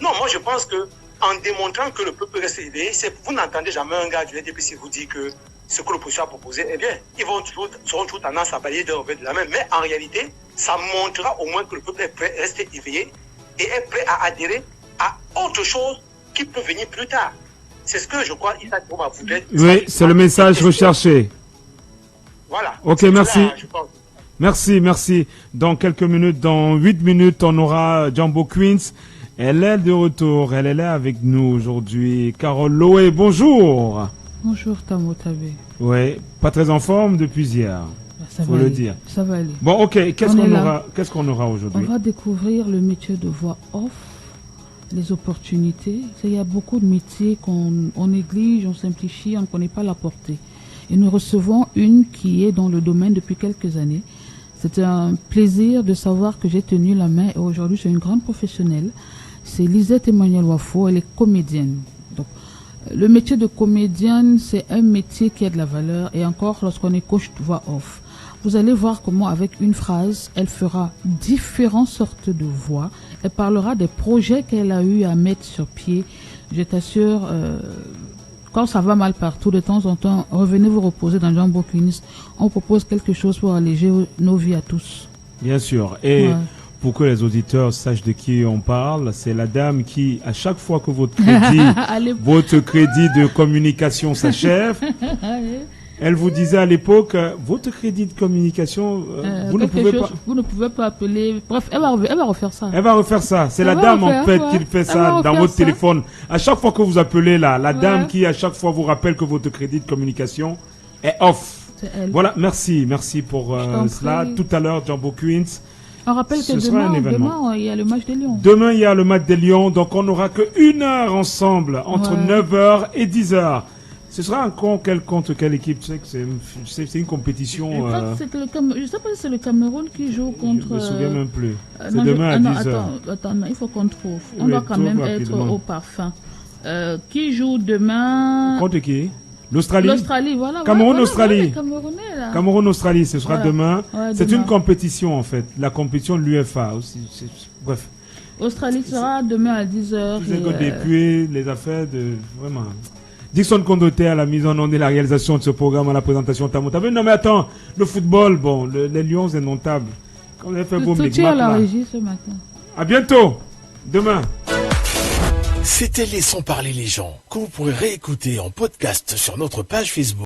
Speaker 22: Non, moi je pense que en démontrant que le peuple reste éveillé, vous n'entendez jamais un gars du NDPC vous dire que ce que l'opposition a proposé est bien. Ils seront toujours tendance à balayer d'un revers de la main. Mais en réalité, ça montrera au moins que le peuple est prêt à rester éveillé et est prêt à adhérer à autre chose qui peut venir plus tard. C'est ce que je crois Issa Diop voudrait.
Speaker 1: Oui, c'est le message recherché.
Speaker 22: Voilà.
Speaker 1: Ok, merci. Merci. Dans quelques minutes, dans 8 minutes, on aura Jambo Queens. Elle est de retour, elle est là avec nous aujourd'hui. Carole Loé, bonjour.
Speaker 23: Bonjour Tamo Tabé.
Speaker 1: Oui, pas très en forme depuis hier.
Speaker 23: Ça
Speaker 1: faut
Speaker 23: va
Speaker 1: le
Speaker 23: aller.
Speaker 1: dire.
Speaker 23: Ça va aller.
Speaker 1: Bon, ok, qu'est-ce qu'on aura aujourd'hui?
Speaker 23: On va découvrir le métier de voix off, les opportunités. Il y a beaucoup de métiers qu'on néglige, on simplifie, on ne connaît pas la portée. Et nous recevons une qui est dans le domaine depuis quelques années. C'est un plaisir de savoir que j'ai tenu la main et aujourd'hui c'est une grande professionnelle. C'est Lisette Emmanuel Wafo, elle est comédienne. Donc, le métier de comédienne, c'est un métier qui a de la valeur et encore lorsqu'on est coach de voix off. Vous allez voir comment avec une phrase, elle fera différentes sortes de voix. Elle parlera des projets qu'elle a eu à mettre sur pied. Je t'assure, quand ça va mal partout, de temps en temps, revenez vous reposer dans Jambo Queens. On propose quelque chose pour alléger nos vies à tous.
Speaker 1: Bien sûr. Et pour que les auditeurs sachent de qui on parle, c'est la dame qui, à chaque fois que votre crédit de communication s'achève, elle vous disait à l'époque, votre crédit de communication, vous ne pouvez pas
Speaker 23: appeler. Bref, elle va refaire ça.
Speaker 1: Elle va refaire ça. C'est la dame en fait qui fait ça dans votre téléphone. À chaque fois que vous appelez là, la dame qui à chaque fois vous rappelle que votre crédit de communication est off. Voilà, merci pour cela. Tout à l'heure, Jambo Queens.
Speaker 23: On rappelle que demain, il y a le match des Lions.
Speaker 1: Demain, il y a le match des Lions, donc on n'aura que 1 heure ensemble, entre 9h et 10h. Ce sera contre quelle équipe? Tu sais que c'est une compétition.
Speaker 23: Je ne sais pas si c'est le Cameroun qui joue contre.
Speaker 1: Je ne me souviens même plus. C'est demain à 10h.
Speaker 23: Attends, il faut qu'on trouve. On doit quand même être au parfum. Qui joue demain?
Speaker 1: Contre qui? L'Australie.
Speaker 23: L'Australie, voilà.
Speaker 1: Cameroun-Australie.
Speaker 23: Voilà,
Speaker 1: Cameroun-Australie, ce sera demain. C'est une compétition en fait. La compétition de l'UEFA aussi. Bref.
Speaker 23: Australie sera demain à 10h.
Speaker 1: Depuis les affaires de. Vraiment. Dixon Condoté à la mise en onde et la réalisation de ce programme, à la présentation Tamoutabe. Non mais attends, le football, bon, les Lions c'est notable. Quand on a fait beau
Speaker 23: tout à la régie ce matin.
Speaker 1: À bientôt. Demain.
Speaker 16: C'était Laissons parler les gens, que vous pourrez réécouter en podcast sur notre page Facebook.